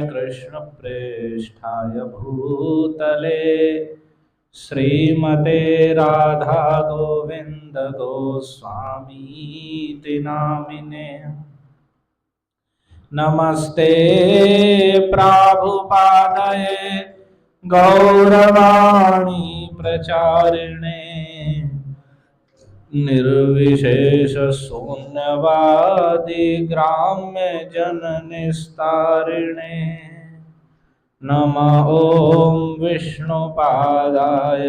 कृष्ण प्रेष्ठाय भूतले श्रीमते राधा गोविंद गोस्वामी नामिने। नमस्ते प्राभुपादये गौरवाणी प्रचारिणे निर्विशेष शून्यवादी ग्राम्य जन निस्तारिणे। नमः ओं विष्णुपादाय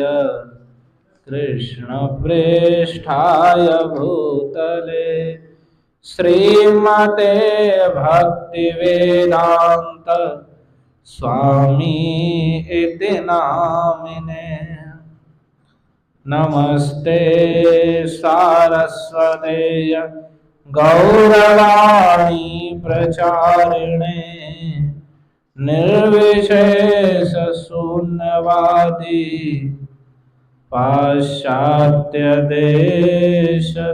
कृष्ण प्रेष्ठाय भूतले श्रीमते भक्तिवेदांत स्वामी इति नामिने। नमस्ते सारस्वते गौरवाणी प्रचारिणे निर्विशेष शून्यवादी पाश्चात्य देशतारिणे।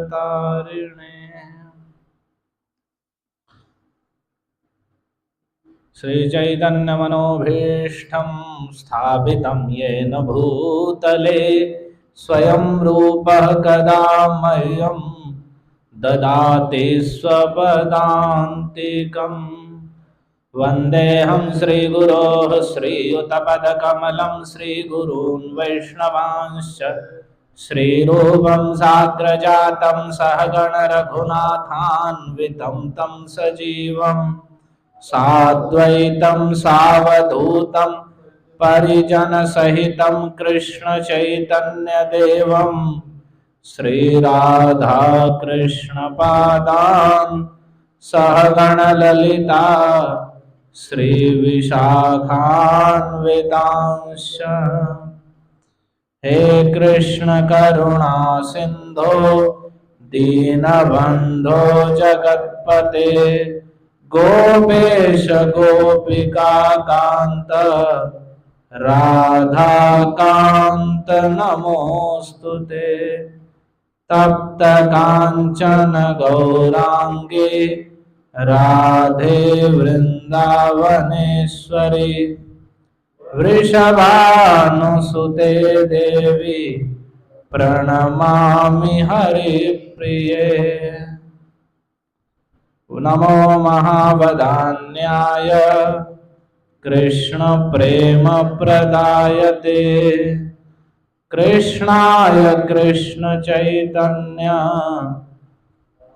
श्रीचैतन्यमनोभीष्टं स्थापितं येन भूतले स्वयं रूपः कदा मह्यं ददाति स्वपदान्तिकम्। वन्देऽहं श्रीगुरोः श्रीयुतपदकमलं श्रीगुरून् वैष्णवांश्च श्रीरूपं साग्रजातं सहगण रघुनाथान्वितं तं सजीवं साद्वैतं सावधूतं परिजनसहितं कृष्णचैतन्यदेवं श्रीराधा कृष्णपादान् सहगणललिता श्रीविशाखान्वितांश्च। हे कृष्ण करुणा सिंधो दीनबंधो जगत्पते गोपेश गोपिका कांत राधा कांत नमोस्तुते। तप्त कांचन गौरांगे राधे वृंदावनेश्वरी वृषभानुसुते देवी प्रणमामि हरिप्रिये। नमो महावदान्याय कृष्ण प्रेम प्रदायते कृष्णाय कृष्ण चैतन्य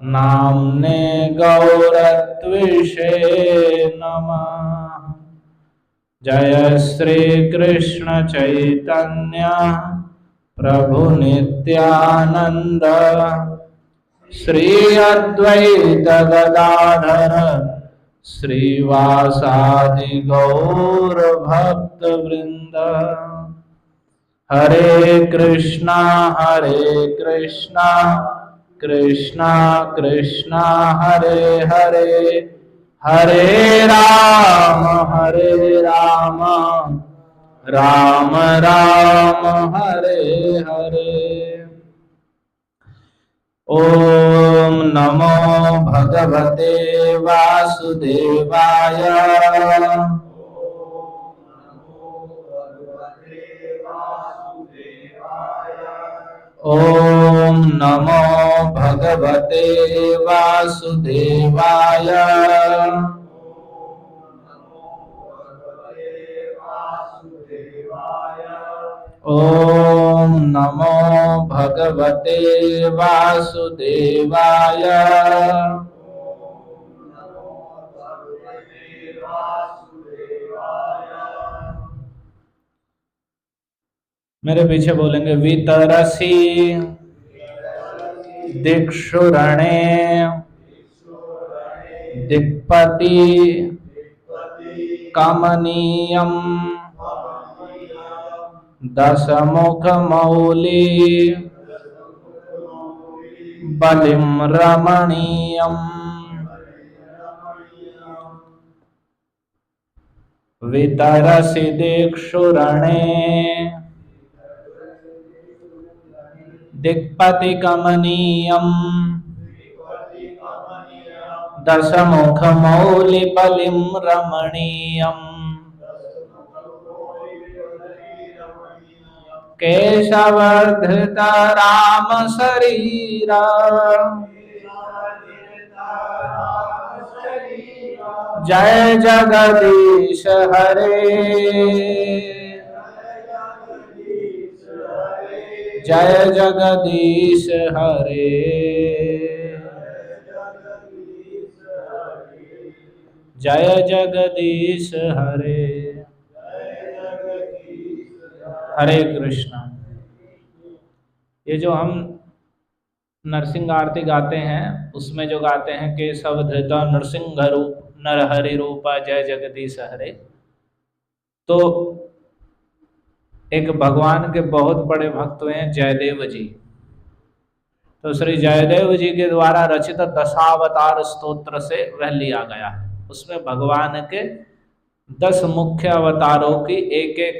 नाम्ने गौरत्विषे नमः। जय श्री कृष्ण चैतन्य प्रभु नित्यानंद श्री अद्वैत गदाधर श्रीवासादि गौर भक्त वृंद। हरे कृष्णा कृष्णा कृष्णा हरे हरे हरे राम राम राम हरे हरे। ओम नमो भगवते वासुदेवाय ओम नमो भगवते वासुदेवाय ओम नमो भगवते वासुदेवाय। मेरे पीछे बोलेंगे वितरसी दिक्षुरणे दिक्पति कमनीयम दशमुख मौली बलिम रमणीयम। वितरसि दिक्षुरणे दिक्पति कमनीयम दशमुखमौलिबलिं रमणीयम् केशवर्धृत राम शरीरा जय जगदीश हरे जय जगदीश हरे जय जगदीश हरे। हरे कृष्णा। ये जो हम नरसिंह आरती गाते हैं उसमें जो गाते हैं केशव धृता नरसिंह रूप नरहरि रूपा जय जगदीश हरे, तो एक भगवान के बहुत बड़े भक्त हुए हैं जयदेव जी। तो श्री जयदेव जी के द्वारा रचित दशावतार स्तोत्र से वह लिया गया है। उसमें भगवान के 10 मुख्य अवतारों की एक एक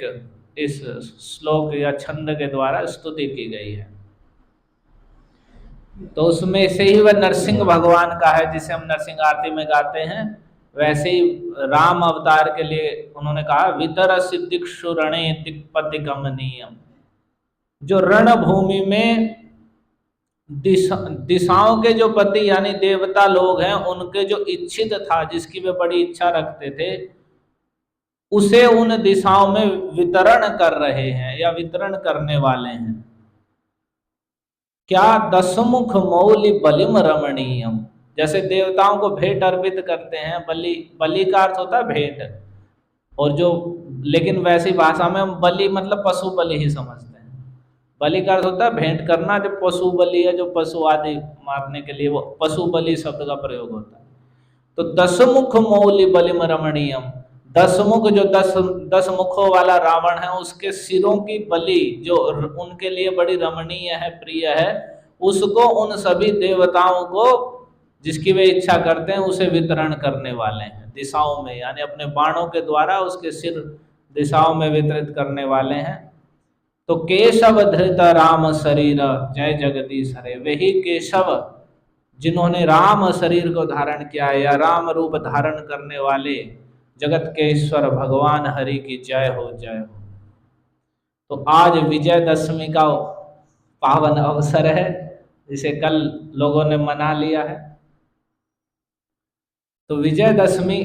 इस श्लोक या छंद के द्वारा स्तुति की गई है। तो उसमें से ही वह नरसिंह भगवान का है जिसे हम नरसिंह आरती में गाते हैं। वैसे ही राम अवतार के लिए उन्होंने कहा वितर सिद्धिक्षु रणे दिक्पति गमनीयम, जो रणभूमि में दिशाओं के जो पति यानी देवता लोग हैं उनके जो इच्छित था, जिसकी वे बड़ी इच्छा रखते थे, उसे उन दिशाओं में वितरण कर रहे हैं या वितरण करने वाले हैं। क्या दशमुख मौलि बलिम रमणीयम, जैसे देवताओं को भेंट अर्पित करते हैं, बलि बलि का अर्थ होता है भेंट, और जो लेकिन वैसी भाषा में हम बलि मतलब पशु बलि ही समझते हैं। बलि का अर्थ होता है भेंट करना, जो पशु बलि है, जो पशु आदि मारने के लिए वो पशु बलि शब्द का प्रयोग होता है। तो दशमुख मौलि बलिम रमणीयम, 10 मुख जो 10 मुखों वाला रावण है उसके सिरों की बलि जो उनके लिए बड़ी रमणीय है, प्रिय है, उसको उन सभी देवताओं को जिसकी वे इच्छा करते हैं उसे वितरण करने वाले हैं दिशाओं में, यानी अपने बाणों के द्वारा उसके सिर दिशाओं में वितरित करने वाले हैं। तो केशव धृत राम शरीर जय जगदीश हरे, वही केशव जिन्होंने राम शरीर को धारण किया है या राम रूप धारण करने वाले जगत के ईश्वर भगवान हरि की जय हो जय हो। तो आज विजयदशमी का पावन अवसर है जिसे कल लोगों ने मना लिया है। तो विजयदशमी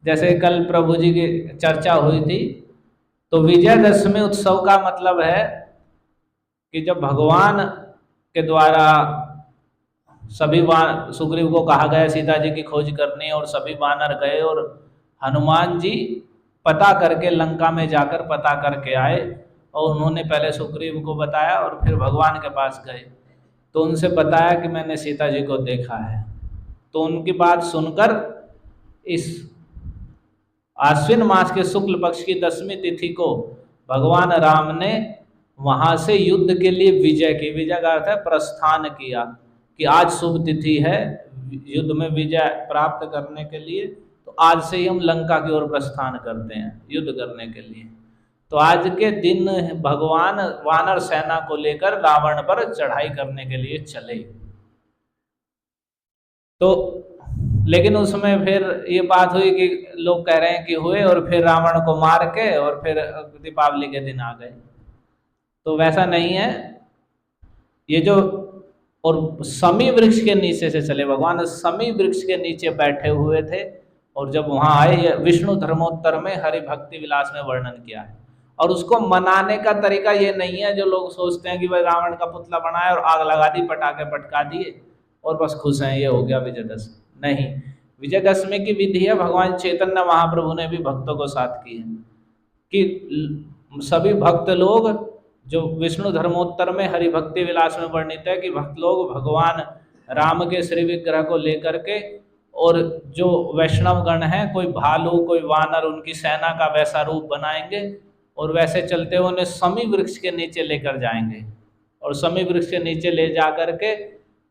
जैसे कल प्रभु जी की चर्चा हुई थी, तो विजयदशमी उत्सव का मतलब है कि जब भगवान के द्वारा सभी सुग्रीव को कहा गया सीता जी की खोज करने, और सभी वानर गए और हनुमान जी पता करके लंका में जाकर पता करके आए, और उन्होंने पहले सुग्रीव को बताया और फिर भगवान के पास गए तो उनसे बताया कि मैंने सीता जी को देखा है। तो उनकी बात सुनकर इस आश्विन मास के शुक्ल पक्ष की 10वीं तिथि को भगवान राम ने वहां से युद्ध के लिए विजय की, विजय का अर्थ है प्रस्थान किया, कि आज शुभ तिथि है युद्ध में विजय प्राप्त करने के लिए, तो आज से ही हम लंका की ओर प्रस्थान करते हैं युद्ध करने के लिए। तो आज के दिन भगवान वानर सेना को लेकर रावण पर चढ़ाई करने के लिए चले। तो लेकिन उसमें फिर ये बात हुई कि लोग कह रहे हैं कि हुए, और फिर रावण को मार के और फिर दीपावली के दिन आ गए। तो वैसा नहीं है। ये जो और समी वृक्ष के नीचे से चले, भगवान समी वृक्ष के नीचे बैठे हुए थे, और जब वहां आए विष्णु धर्मोत्तर में हरि भक्ति विलास में वर्णन किया है। और उसको मनाने का तरीका ये नहीं है जो लोग सोचते हैं कि भाई रावण का पुतला बनाया और आग लगा दी, पटाखे पटका दिए और बस खुश हैं, ये हो गया विजयदशमी। नहीं, विजयदशमी की विधि है भगवान चैतन्य महाप्रभु ने भी भक्तों को साथ की है कि सभी भक्त लोग, जो विष्णु धर्मोत्तर में हरि भक्ति विलास में वर्णित है कि भक्त लोग भगवान राम के श्री विग्रह को लेकर के, और जो वैष्णव गण हैं, कोई भालू कोई वानर, उनकी सेना का वैसा रूप बनाएंगे और वैसे चलते हुए उन्हें समी वृक्ष के नीचे लेकर जाएंगे, और समी वृक्ष के नीचे ले जा करके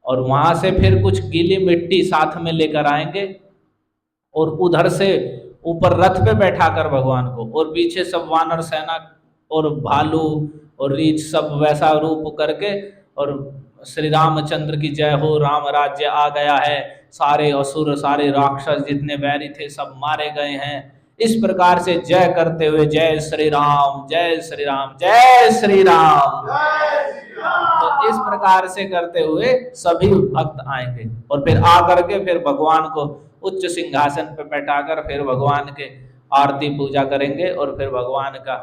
और वहां से फिर कुछ गीली मिट्टी साथ में लेकर आएंगे, और उधर से ऊपर रथ पे बैठा कर भगवान को, और पीछे सब वानर सेना और भालू और रीछ सब वैसा रूप करके, और श्री रामचंद्र की जय हो, राम राज्य आ गया है, सारे असुर सारे राक्षस जितने वैरी थे सब मारे गए हैं। इस प्रकार से जय करते हुए जय श्री राम जय श्री राम जय श्री राम। तो इस प्रकार से करते हुए सभी भक्त आएंगे और फिर आकर के फिर भगवान को उच्च सिंहासन पर बैठाकर फिर भगवान के आरती पूजा करेंगे और फिर भगवान का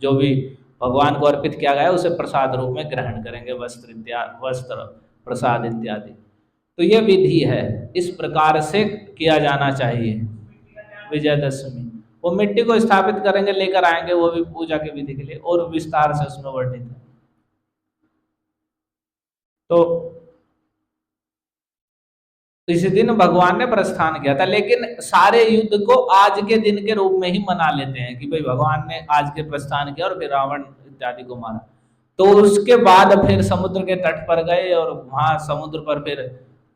जो भी भगवान को अर्पित किया गया उसे प्रसाद रूप में ग्रहण करेंगे, वस्त्र प्रसाद इत्यादि। तो ये विधि है, इस प्रकार से किया जाना चाहिए विजयदशमी। वो मिट्टी को स्थापित करेंगे, लेकर आएंगे, वो भी पूजा की विधि के लिए और विस्तार से उसमें वर्णित है। तो इसी दिन भगवान ने प्रस्थान किया था, लेकिन सारे युद्ध को आज के दिन के रूप में ही मना लेते हैं कि भाई भगवान ने आज के प्रस्थान किया और फिर रावण इत्यादि को मारा। तो उसके बाद फिर समुद्र के तट पर गए और वहां समुद्र पर फिर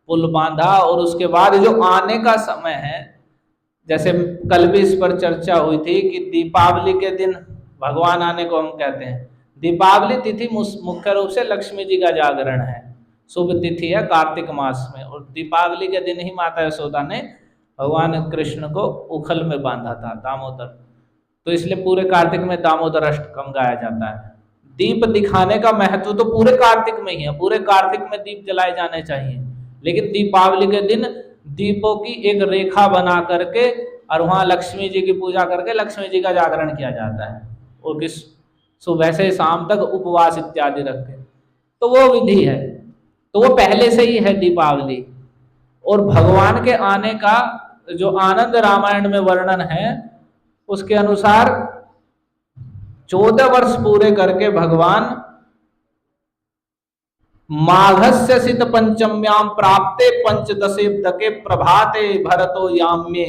पुल बांधा और उसके बाद जो आने का समय है, जैसे कल भी इस पर चर्चा हुई थी कि दीपावली के दिन भगवान आने को हम कहते हैं। दीपावली तिथि मुख्य रूप से लक्ष्मी जी का जागरण है, शुभ तिथि है कार्तिक मास में, और दीपावली के दिन ही माता यशोदा ने भगवान कृष्ण को उखल में बांधा था, दामोदर। तो इसलिए पूरे कार्तिक में दामोदर अष्टकम गाया जाता है। दीप दिखाने का महत्व तो पूरे कार्तिक में ही है, पूरे कार्तिक में दीप जलाए जाने चाहिए, लेकिन दीपावली के दिन दीपों की एक रेखा बना करके और वहां लक्ष्मी जी की पूजा करके लक्ष्मी जी का जागरण किया जाता है, और किस सुबह से शाम तक उपवास इत्यादि रख के, तो वो विधि है। तो वो पहले से ही है दीपावली। और भगवान के आने का जो आनंद रामायण में वर्णन है उसके अनुसार 14 वर्ष पूरे करके भगवान माघस्य सिद्ध पंचम्याम प्राप्ते पंचदशेब्दके प्रभाते भरतो याम्ये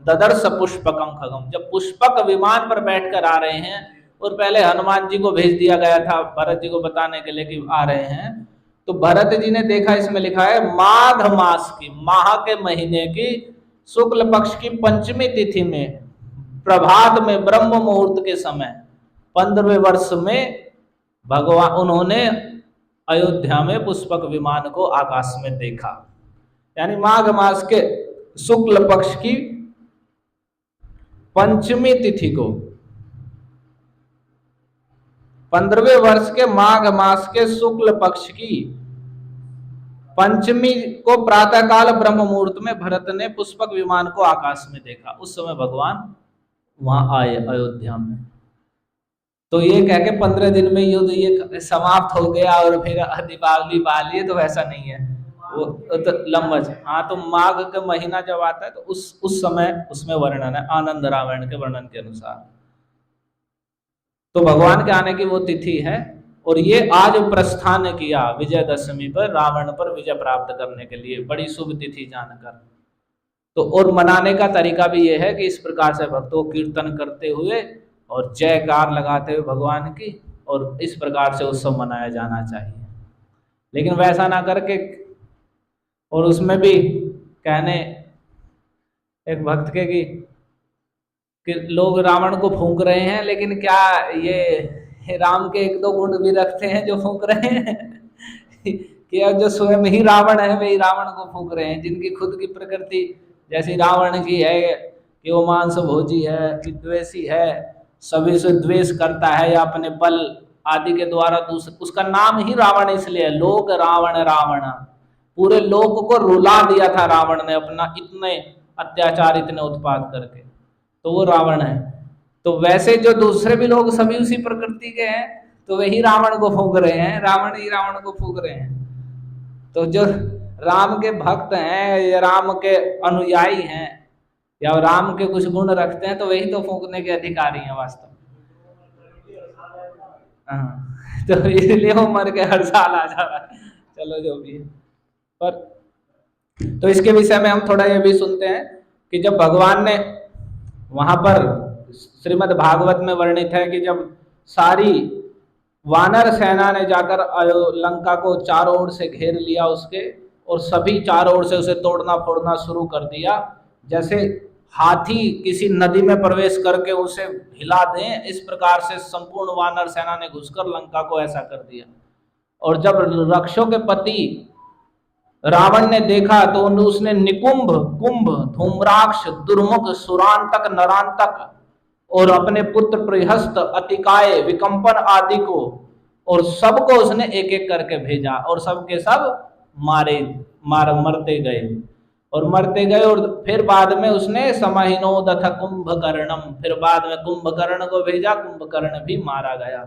ददर्श पुष्पकम खगम। जब पुष्पक विमान पर बैठकर आ रहे हैं, और पहले हनुमान जी को भेज दिया गया था भरत जी को बताने के लिए कि आ रहे हैं, तो भरत जी ने देखा, इसमें लिखा है माघ मास की, माह के महीने की शुक्ल पक्ष की पंचमी तिथि में प्रभात में ब्रह्म मुहूर्त के समय 15वें वर्ष में भगवान उन्होंने अयोध्या में पुष्पक विमान को आकाश में देखा। यानी माघ मास के शुक्ल पक्ष की पंचमी तिथि को, 15वें वर्ष के माघ मास के शुक्ल पक्ष की पंचमी को प्रातःकाल ब्रह्म मुहूर्त में भरत ने पुष्पक विमान को आकाश में देखा। उस समय भगवान वहां आए अयोध्या में। तो ये कह के 15 दिन में युद्ध ये समाप्त हो गया और फिर दीपावली पा लिए, तो वैसा नहीं है, वो तो लंबा। हाँ, तो माघ का महीना जब आता है तो उस समय उसमें वर्णन है आनंद रामायण के वर्णन के अनुसार। तो भगवान के आने की वो तिथि है, और ये आज प्रस्थान किया विजयदशमी पर रावण पर विजय प्राप्त करने के लिए, बड़ी शुभ तिथि जानकर। तो और मनाने का तरीका भी ये है कि इस प्रकार से भक्तों कीर्तन करते हुए और जयकार लगाते हुए भगवान की, और इस प्रकार से उत्सव मनाया जाना चाहिए। लेकिन वैसा ना करके, और उसमें भी कहने एक भक्त के कि लोग रावण को फूंक रहे हैं, लेकिन क्या ये राम के 1-2 गुण भी रखते हैं जो फूंक रहे हैं कि अब जो स्वयं ही रावण है वही रावण को फूंक रहे हैं, जिनकी खुद की प्रकृति जैसी रावण की है कि वो मांस भोजी है, विद्वेषी है, सभी से द्वेष करता है या अपने बल आदि के द्वारा दूसरे, उसका नाम ही रावण इसलिए, लोक रावण रावण, पूरे लोक को रुला दिया था रावण ने अपना इतने अत्याचार इतने उत्पात करके, तो वो रावण है। तो वैसे जो दूसरे भी लोग सभी उसी प्रकृति के हैं, तो वही रावण को फूंक रहे हैं, रावण ही रावण को फूंक रहे हैं। तो जो राम के भक्त हैं या राम के अनुयायी हैं या राम के कुछ गुण रखते हैं, तो वही तो फूंकने के अधिकारी हैं वास्तव में। हाँ, तो इसलिए वो मर के हर साल आ जा रहा है। चलो जो भी है, पर तो इसके विषय में हम थोड़ा ये भी सुनते हैं कि जब भगवान ने वहां पर श्रीमद् भागवत में वर्णित है कि जब सारी वानर सेना ने जाकर लंका को चारों ओर से घेर लिया उसके, और सभी चारों ओर से उसे तोड़ना फोड़ना शुरू कर दिया, जैसे हाथी किसी नदी में प्रवेश करके उसे हिला दें, इस प्रकार से संपूर्ण वानर सेना ने घुसकर लंका को ऐसा कर दिया। और जब रक्षों के पति रावण ने देखा तो उसने निकुंभ, कुंभ, धूम्राक्ष, दुर्मुख, सुरांतक, नरांतक और अपने पुत्र बृहस्पति, अतिकाय, विकंपन आदि को और सबको उसने एक एक करके भेजा और सबके सब मरते गए और मरते गए। और फिर बाद में उसने समहिनोदथ कुंभकर्णम, फिर बाद में कुंभकर्ण को भेजा, कुंभकर्ण भी मारा गया।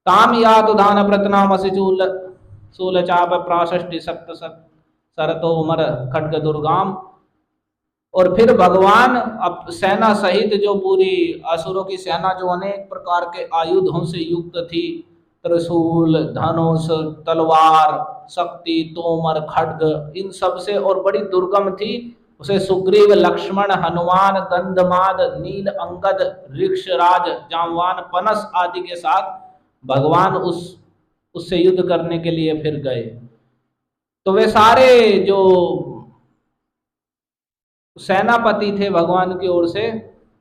ताम यात उदान प्रतनामसि शूल चाप प्राशष्टि सप्त सरतो उमर खड्ग दुर्गाम। और फिर भगवान अब सेना सहित, जो पूरी असुरों की सेना जो अनेक प्रकार के आयुधों से युक्त थी, त्रिशूल, धनुष, तलवार, शक्ति, तोमर, खड्ग, इन सब से और बड़ी दुर्गम थी, उसे सुग्रीव, लक्ष्मण, हनुमान, गंधमाद, नील, अंगद, ऋक्षराज, जामवान, पनस आदि के साथ भगवान उससे युद्ध करने के लिए फिर गए। तो वे सारे जो सेनापति थे भगवान की ओर से,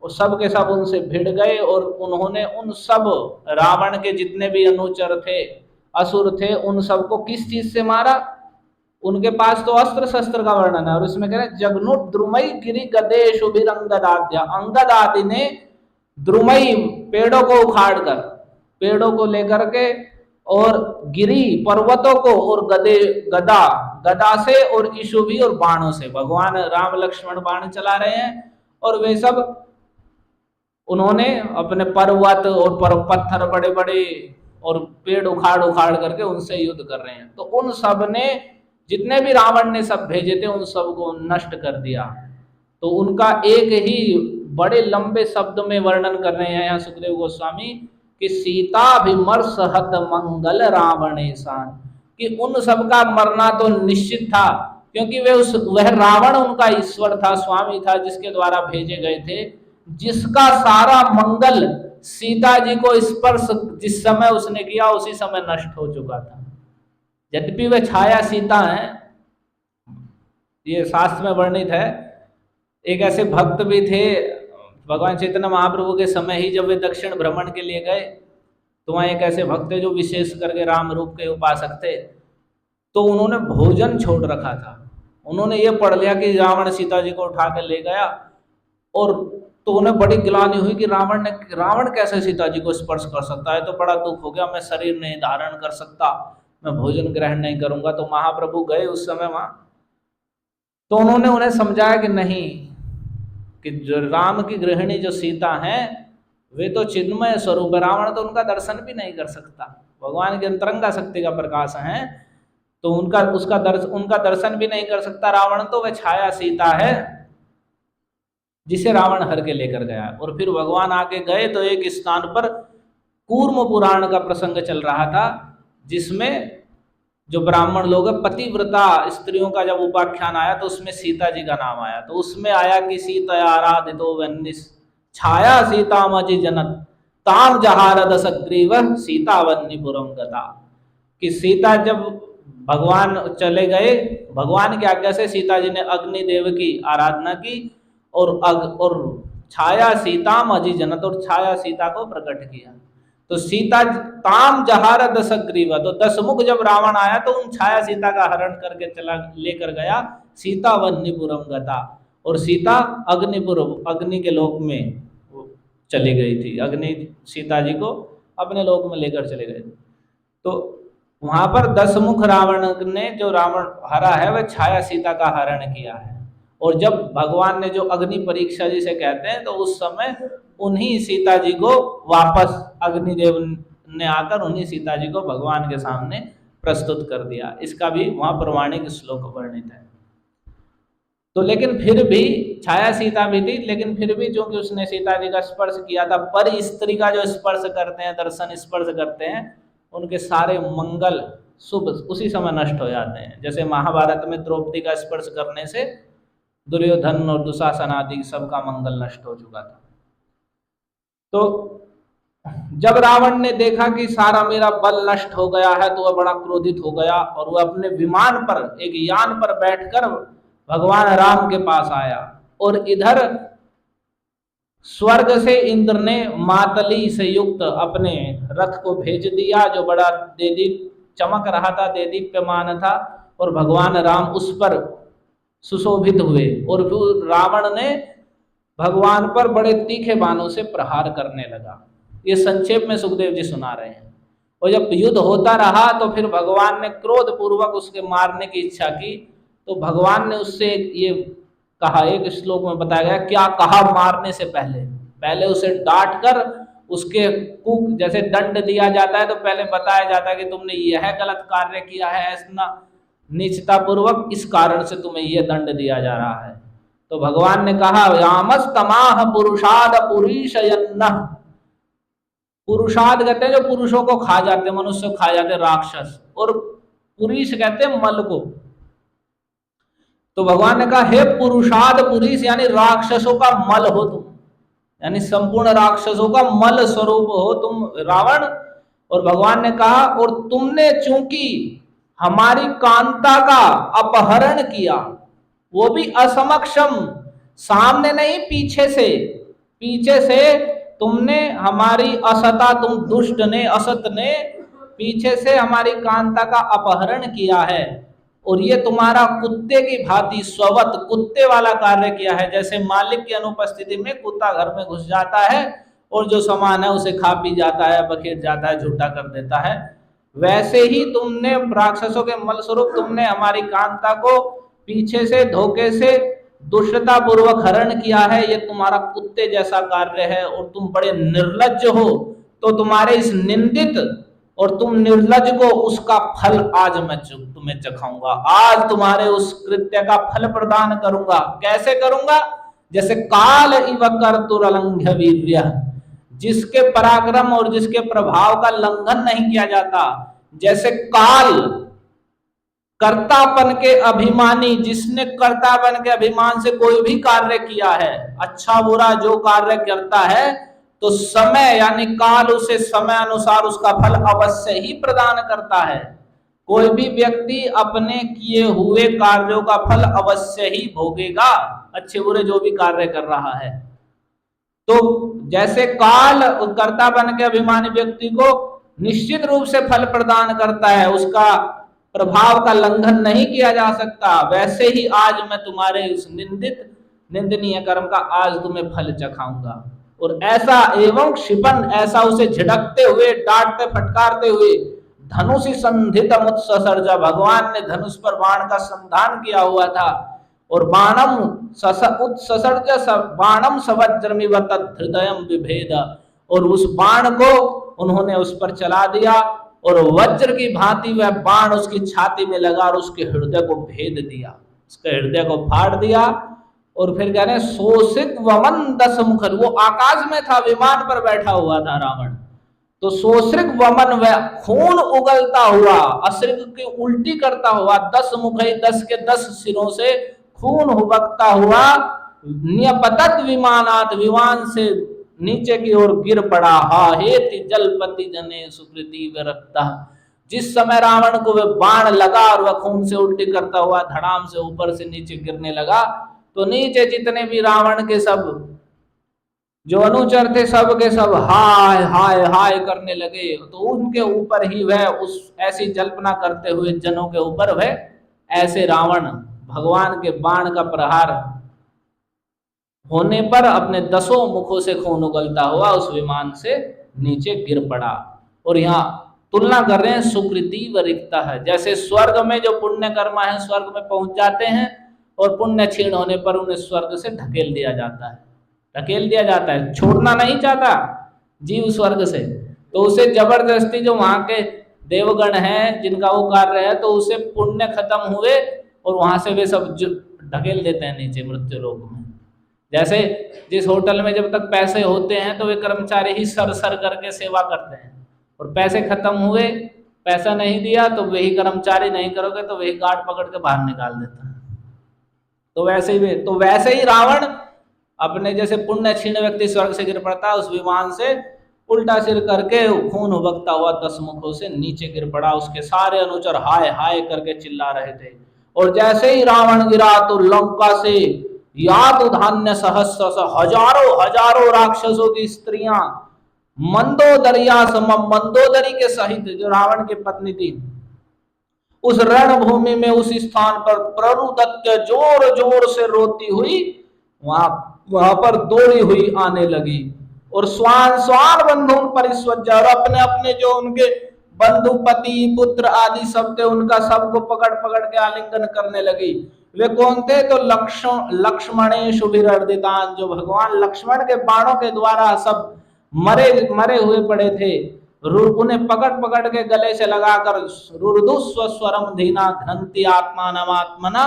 वो सब के सब उनसे भिड़ गए और उन्होंने उन सब रावण के जितने भी अनुचर थे, असुर थे, उन सबको किस चीज से मारा? उनके पास तो अस्त्र शस्त्र का वर्णन है और इसमें कह रहे हैं जगनुट द्रुमई गिरि गदे शुभिर अंगदाद्या। अंगद आदि ने द्रुमई पेड़ों को उखाड़कर, पेड़ों को लेकर के, और गिरी पर्वतों को, और गदे गदा से, और इशुभी और बाणों से, भगवान राम लक्ष्मण बाण चला रहे हैं और वे सब उन्होंने अपने पर्वत और पत्थर बड़े बड़े और पेड़ उखाड़ उखाड़ करके उनसे युद्ध कर रहे हैं। तो उन सब ने, जितने भी रावण ने सब भेजे थे, उन सब को नष्ट कर दिया। तो उनका एक ही बड़े लंबे शब्द में वर्णन कर रहे हैं यहाँ सुखदेव गोस्वामी कि सीताभिमर्श हत मंगल रावणेशान, कि उन सबका मरना तो निश्चित था, क्योंकि वह रावण उनका ईश्वर था, स्वामी था, जिसके द्वारा भेजे गए थे, जिसका सारा मंगल सीता जी को स्पर्श जिस समय उसने किया उसी समय नष्ट हो चुका था। यद्यपि वे छाया सीता हैं, ये शास्त्र में वर्णित है। एक ऐसे भक्त भी थे भगवान चैतन्य महाप्रभु के समय ही, जब वे दक्षिण भ्रमण के लिए गए, तो वहाँ एक ऐसे भक्त थे जो विशेष करके राम रूप के उपासक थे। तो उन्होंने भोजन छोड़ रखा था, उन्होंने ये पढ़ लिया कि रावण सीता जी को उठा कर ले गया, और तो उन्हें बड़ी गिलानी हुई कि रावण कैसे सीता जी को स्पर्श कर सकता है, तो बड़ा दुख हो गया, मैं शरीर नहीं धारण कर सकता, मैं भोजन ग्रहण नहीं करूंगा। तो महाप्रभु गए उस समय वहां, तो उन्होंने उन्हें समझाया कि नहीं, कि जो राम की गृहिणी जो सीता हैं वे तो चिन्मय स्वरूप, रावण तो उनका दर्शन भी नहीं कर सकता, भगवान की अंतरंगा शक्ति का प्रकाश है, तो उनका दर्शन भी नहीं कर सकता रावण, तो वह छाया सीता है जिसे रावण हर के लेकर गया। और फिर भगवान आके गए तो एक स्थान पर कूर्म पुराण का प्रसंग चल रहा था, जिसमें जो ब्राह्मण लोग पतिव्रता स्त्रियों का जब उपाख्यान आया तो उसमें सीता जी का नाम आया। तो उसमें आया कि सीता आराधितो वन्निस छाया सीतामजी जनत ताम जहारद सग्रीव सीतावन्नीपुरम गता, कि सीता जब भगवान चले गए, भगवान की आज्ञा से सीता जी ने अग्निदेव की आराधना की और छाया सीतामजी जनत, और छाया सीता को प्रकट किया। तो सीता ताम जहार दशग्रीव, तो दशमुख जब रावण आया तो उन छाया सीता का हरण करके चला लेकर गया सीता वन्नीपुरम गता, और सीता अग्नि के लोक में चली गई थी, अग्नि सीता जी को अपने लोक में लेकर चले गए। तो वहां पर दशमुख रावण ने जो रावण हरा है वह छाया सीता का हरण किया है। और जब भगवान ने जो अग्नि परीक्षा जिसे कहते हैं, तो उस समय उन्हीं सीता जी को वापस अग्निदेव ने आकर उन्हीं सीता जी को भगवान के सामने प्रस्तुत कर दिया। इसका भी वहां प्रमाणिक श्लोक वर्णित है। तो लेकिन फिर भी छाया सीता भी थी, लेकिन फिर भी चूंकि उसने सीता जी का स्पर्श किया था, पर स्त्री का जो स्पर्श करते हैं, दर्शन स्पर्श करते हैं, उनके सारे मंगल शुभ उसी समय नष्ट हो जाते हैं। जैसे महाभारत में द्रौपदी का स्पर्श करने से दुर्योधन और दुशासन आदि सबका मंगल नष्ट हो चुका था। तो जब रावण ने देखा कि सारा मेरा बल नष्ट हो गया है, तो वह बड़ा क्रोधित हो गया और वह अपने विमान पर, एक यान पर बैठकर भगवान राम के पास आया। और इधर स्वर्ग से इंद्र ने मातली से युक्त अपने रथ को भेज दिया, जो बड़ा देदीप चमक रहा था, देदीप्यमान था, और भगवान राम उस पर सुशोभित हुए और फिर रावण ने भगवान पर बड़े तीखे बाणों से प्रहार करने लगा। ये संक्षेप में सुखदेव जी सुना रहे हैं। और जब युद्ध होता रहा तो फिर भगवान ने क्रोध पूर्वक उसके मारने की इच्छा की, तो भगवान ने उससे ये कहा, एक श्लोक में बताया गया क्या कहा मारने से पहले उसे डांट कर उसके कुक जैसे दंड दिया जाता है, तो पहले बताया जाता है कि तुमने यह गलत कार्य किया है, ऐसा नीचता पूर्वक, इस कारण से तुम्हें यह दंड दिया जा रहा है। तो भगवान ने कहा यामस तमाह पुरुषाद पुरीशयन्नः, पुरुषाद कहते हैं जो पुरुषों को खा जाते, मनुष्य खा जाते राक्षस, और पुरीश कहते हैं मल को। तो भगवान ने कहा हे पुरुषाद पुरीश, यानी राक्षसों का मल हो तुम, यानी संपूर्ण राक्षसों का मल स्वरूप हो तुम रावण। और भगवान ने कहा और तुमने चूंकि हमारी कांता का अपहरण किया, वो भी असमक्षम, सामने नहीं पीछे से तुमने हमारी असता, तुम दुष्ट ने असत ने पीछे से हमारी कांता का अपहरण किया है, और ये तुम्हारा कुत्ते की भांति स्ववत कुत्ते वाला कार्य किया है। जैसे मालिक की अनुपस्थिति में कुत्ता घर में घुस जाता है और जो सामान है उसे खा पी जाता है, बखेर जाता है, झूठा कर देता है, वैसे ही तुमने राक्षसों के मल स्वरूप तुमने हमारी कांता को पीछे से धोखे से दुष्टता पूर्वक हरण किया है। ये तुम्हारा कुत्ते जैसा कार्य है और तुम बड़े निर्लज्ज हो। तो तुम्हारे इस निंदित और तुम निर्लज को उसका फल आज मैं तुम्हें चखाऊंगा, आज तुम्हारे उस कृत्य का फल प्रदान करूंगा। कैसे करूंगा? जैसे काल इव कर्तुरलंघ्य वीर्य, जिसके पराक्रम और जिसके प्रभाव का लंघन नहीं किया जाता, जैसे काल कर्तापन के अभिमानी, जिसने कर्तापन के अभिमान से कोई भी कार्य किया है, अच्छा बुरा जो कार्य करता है, तो समय यानी काल उसे समय अनुसार उसका फल अवश्य ही प्रदान करता है। कोई भी व्यक्ति अपने किए हुए कार्यों का फल अवश्य ही भोगेगा, अच्छे बुरे जो भी कार्य कर रहा है। तो जैसे काल कर्तापन के अभिमानी व्यक्ति को निश्चित रूप से फल प्रदान करता है, उसका प्रभाव का लंघन नहीं किया जा सकता, वैसे ही आज मैं तुम्हारे उस निंदनीय कर्म का आज तुम्हें फल चखाऊंगा। और ऐसा एवं क्षिपन, ऐसा उसे झिड़कते हुए, डांटते फटकारते हुए, धनुषि संधित मुत्ससर्ज, भगवान ने धनुष पर बाण का संधान किया हुआ था, और बाणम उत्ससर्ज बाणम सवज्रमिव तद्धृदयम विभेद, और उस बाण को उन्होंने उस पर चला दिया और वज्र की भांति वह बाण उसकी छाती में लगा और उसके हृदय को भेद दिया, उसके हृदय को फाड़ दिया। और फिर कह रहे सोसित वमन दस मुखर, वो आकाश में था, विमान पर बैठा हुआ था रावण, तो सोसृग वमन, वह खून उगलता हुआ, अश्रिग की उल्टी करता हुआ, 10 मुखई 10 के 10 सिरों से खून हुबकता हुआ, न्यपतत विमानात, विमान से नीचे की ओर गिर पड़ा। हा हेति जलपति जने सुकृति विरक्ता, जिस समय रावण को वह बाण लगा और वह खून से उल्टी करता हुआ धड़ाम से ऊपर से नीचे गिरने लगा, तो नीचे जितने भी रावण के सब जो अनुचर थे, सब के सब हाय हाय हाय करने लगे। तो उनके ऊपर ही वह उस ऐसी जल्पना करते हुए जनों के ऊपर वह ऐसे रावण भगवान के बाण का प्रहार होने पर अपने 10 मुखों से खून उगलता हुआ उस विमान से नीचे गिर पड़ा। और यहाँ तुलना कर रहे हैं सुकृति व रिक्ता है, जैसे स्वर्ग में जो पुण्य कर्मा है स्वर्ग में पहुंच जाते हैं और पुण्य क्षीण होने पर उन्हें स्वर्ग से ढकेल दिया जाता है, छोड़ना नहीं चाहता जीव स्वर्ग से, तो उसे जबरदस्ती जो वहां के देवगण हैं जिनका वो कार्य है, तो उसे पुण्य खत्म हुए और वहां से वे सब ढकेल देते हैं नीचे मृत्यु लोक में। जैसे जिस होटल में जब तक पैसे होते हैं तो वे कर्मचारी ही सर सर करके सेवा करते हैं, और पैसे खत्म हुए, पैसा नहीं दिया तो वही कर्मचारी, नहीं करोगे तो वही गार्ड पकड़ के बाहर निकाल देता है। तो वैसे ही रावण अपने जैसे पुण्य क्षीण व्यक्ति स्वर्ग से गिर पड़ता है, उस विमान से उल्टा सिर करके खून उबकता हुआ 10 मुखों से नीचे गिर पड़ा। उसके सारे अनुचर हाय हाय करके चिल्ला रहे थे। और जैसे ही रावण गिरा तो लंका से यातु धान्य सहस्र, हजारों राक्षसों की स्त्रियां मंदोदरिया समम, मंदोदरी के सहित जो रावण की पत्नी थी उस रणभूमि में उस स्थान पर प्ररुदत्त जोर जोर से रोती हुई वहां वहां पर दौड़ी हुई आने लगी, और स्वान स्वान बंधु परिस्वज्जा, और अपने अपने जो उनके बंधु पति पुत्र आदि सब थे उनका सबको पकड़ पकड़ के आलिंगन करने लगी। वे कौन थे? तो लक्ष्मणेश विरर्दितान, जो भगवान लक्ष्मण के बाणों के द्वारा सब मरे मरे हुए पड़े थे, उन्हें पकड़ पकड़ के गले से लगाकर रुरुदुस्व स्वरम धीना घ्नन्ति आत्मानमात्मना,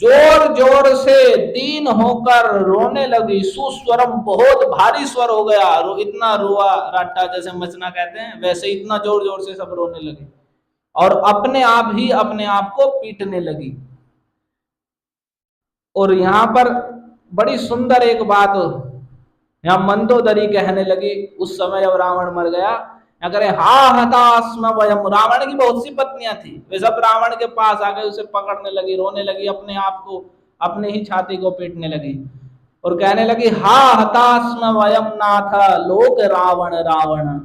जोर जोर से दीन होकर रोने लगी। सुस्वरम, बहुत भारी स्वर हो गया, इतना रोआ राटा, जैसे मचना कहते हैं वैसे इतना जोर जोर से सब रोने लगे, और अपने आप ही अपने आप को पीटने लगी। और यहां पर बड़ी सुंदर एक बात यहाँ मंदोदरी कहने लगी, उस समय जब रावण मर गया, अगर हा हतास्म वयम, रावण की बहुत सी पत्नियां थी, वे सब रावण के पास आ गए, उसे पकड़ने लगी, रोने लगी, अपने आप को अपने ही छाती को पीटने लगी और कहने लगी, हा हतास्म वयम नाथ लोक रावण रावण।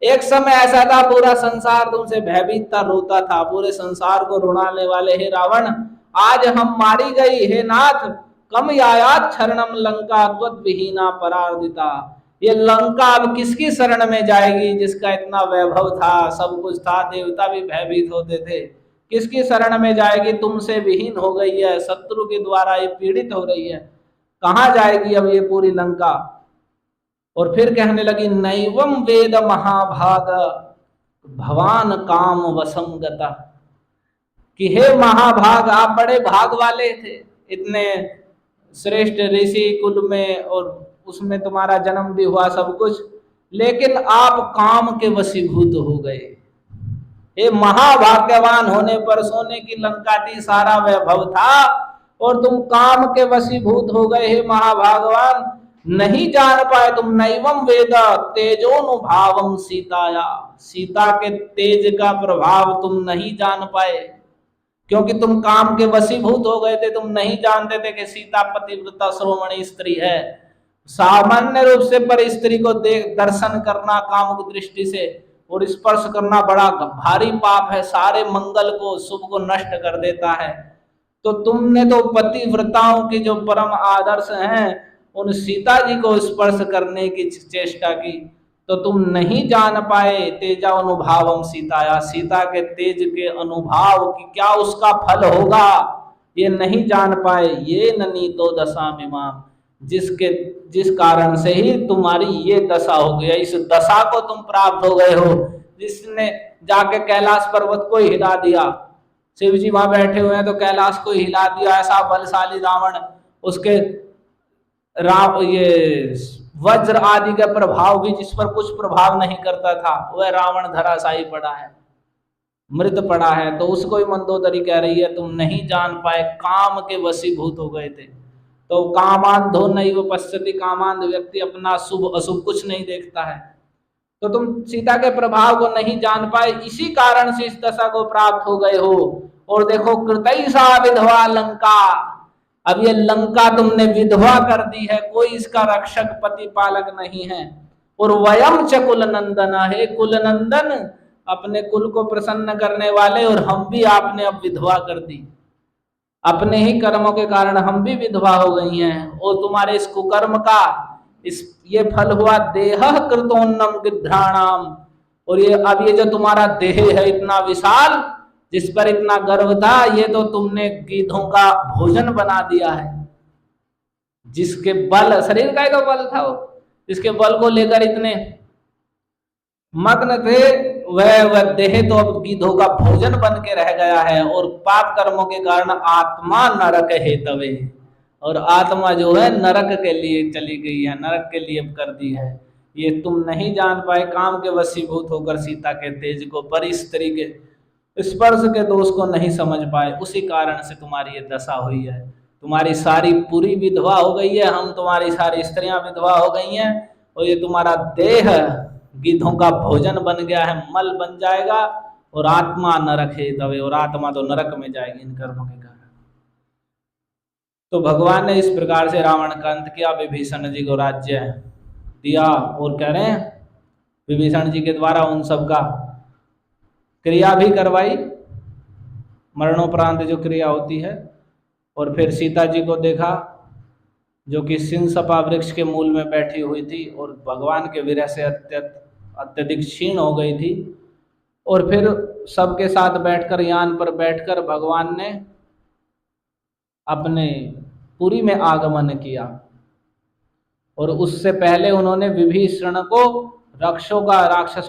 एक समय ऐसा था पूरा संसार तुमसे भयभीत था, रोता था, पूरे संसार को रुलाने वाले हे रावण, आज हम मारी गई हे नाथ, कम यायात शरणम लंका त्वद विहीना परार्दिता। ये लंका अब किसकी शरण में जाएगी, जिसका इतना वैभव था, सब कुछ था, देवता भी भयभीत होते थे, किसकी शरण में जाएगी? तुमसे विहीन हो गई है, शत्रु के द्वारा ये पीड़ित हो रही है, कहां जाएगी अब ये पूरी लंका? और फिर कहने लगी, नैवम वेद महाभाग भवान काम वसम गता, कि हे महाभाग, आप बड़े भाग वाले थे, इतने श्रेष्ठ ऋषि कुल में, और उसमें तुम्हारा जन्म भी हुआ सब कुछ, लेकिन आप काम के वशीभूत हो गए। ये महाभाग्यवान होने पर सोने की लंका थी, सारा वैभव था, और तुम काम के वशीभूत हो गए। हे महाभागवान, नहीं जान पाए तुम, नैवम वेद तेजोनुभावम सीताया, सीता के तेज का प्रभाव तुम नहीं जान पाए, क्योंकि तुम काम के वशीभूत हो गए थे, तुम नहीं जानते थे कि सीता पतिव्रता श्रोमणी स्त्री है। सामान्य रूप से पर स्त्री को देख दर्शन करना काम की दृष्टि से और स्पर्श करना बड़ा भारी पाप है, सारे मंगल को शुभ को नष्ट कर देता है। तो तुमने तो पतिव्रताओं की जो परम आदर्श हैं उन सीता जी को स्पर्श करने की चेष्टा की, तो तुम नहीं जान पाए तेजा अनुभावम सीताया, सीता के तेज के अनुभाव की क्या उसका फल होगा, ये नहीं जान पाए। ये ननी तो दशा मिमाम, जिस कारण से ही तुम्हारी ये दशा हो गई, इस दशा को तुम प्राप्त हो गए हो, जिसने जाके कैलाश पर्वत को हिला दिया। शिव जी वहां बैठे हुए हैं तो कैलाश को हिला दिया, ऐसा बलशाली रावण, उसके ये वज्र आदि का प्रभाव भी जिस पर कुछ प्रभाव नहीं करता था, वह रावण धराशायी पड़ा है, मृत पड़ा है। तो उसको ही मंदोदरी कह रही है, तुम नहीं जान पाए, काम के वशीभूत हो गए थे। तो कामांधो नैव पश्यति, कामांध व्यक्ति अपना शुभ अशुभ कुछ नहीं देखता है। तो तुम सीता के प्रभाव को नहीं जान पाए, इसी कारण से इस दशा को प्राप्त हो गए हो। और देखो, कृतैसा विधवा लंका, अब ये लंका तुमने विधवा कर दी है, कोई इसका रक्षक पति पालक नहीं है। और वयम च कुल नंदन, हे कुल नंदन, अपने कुल को प्रसन्न करने वाले, और हम भी आपने अब विधवा कर दी, अपने ही कर्मों के कारण हम भी विधवा हो गई हैं। और तुम्हारे इस कुकर्म का ये फल हुआ देह कृतोन्नम गिद्धाणाम, और ये अब ये जो तुम्हारा देह है इतना विशाल, जिस पर इतना गर्व था, ये तो तुमने गीधों का भोजन बना दिया है। जिसके बल, शरीर का तो बल था वो, जिसके बल को लेकर इतने मग्न थे, वह देह तो अब गीधों का भोजन बन के रह गया है। और पाप कर्मों के कारण आत्मा नरक हेतवे, और आत्मा जो है नरक के लिए चली गई है, नरक के लिए कर दी है। ये तुम नहीं जान पाए, काम के वशीभूत होकर सीता के तेज को, पर स्त्री के स्पर्श के दोष को नहीं समझ पाए, उसी कारण से तुम्हारी ये दशा हुई है। तुम्हारी सारी पूरी विधवा हो गई है, हम तुम्हारी सारी स्त्रियां विधवा हो गई हैं, और ये तुम्हारा देह गीधों का भोजन बन गया है, मल बन जाएगा, और आत्मा नरक है तवे, और आत्मा तो नरक में जाएगी इन कर्मों के कारण। तो भगवान ने इस प्रकार से रावण का अंत किया, विभीषण जी को राज्य दिया, और कह रहे हैं विभीषण जी के द्वारा उन सब का क्रिया भी करवाई, मरणोपरांत जो क्रिया होती है। और फिर सीता जी को देखा जो कि सिंसपा वृक्ष के मूल में बैठी हुई थी और भगवान के विरह से अत्यधिक क्षीण हो गई थी। और फिर सबके साथ बैठकर, यान पर बैठकर भगवान ने अपने पुरी में आगमन किया। और उससे पहले उन्होंने विभीषण को राक्षसों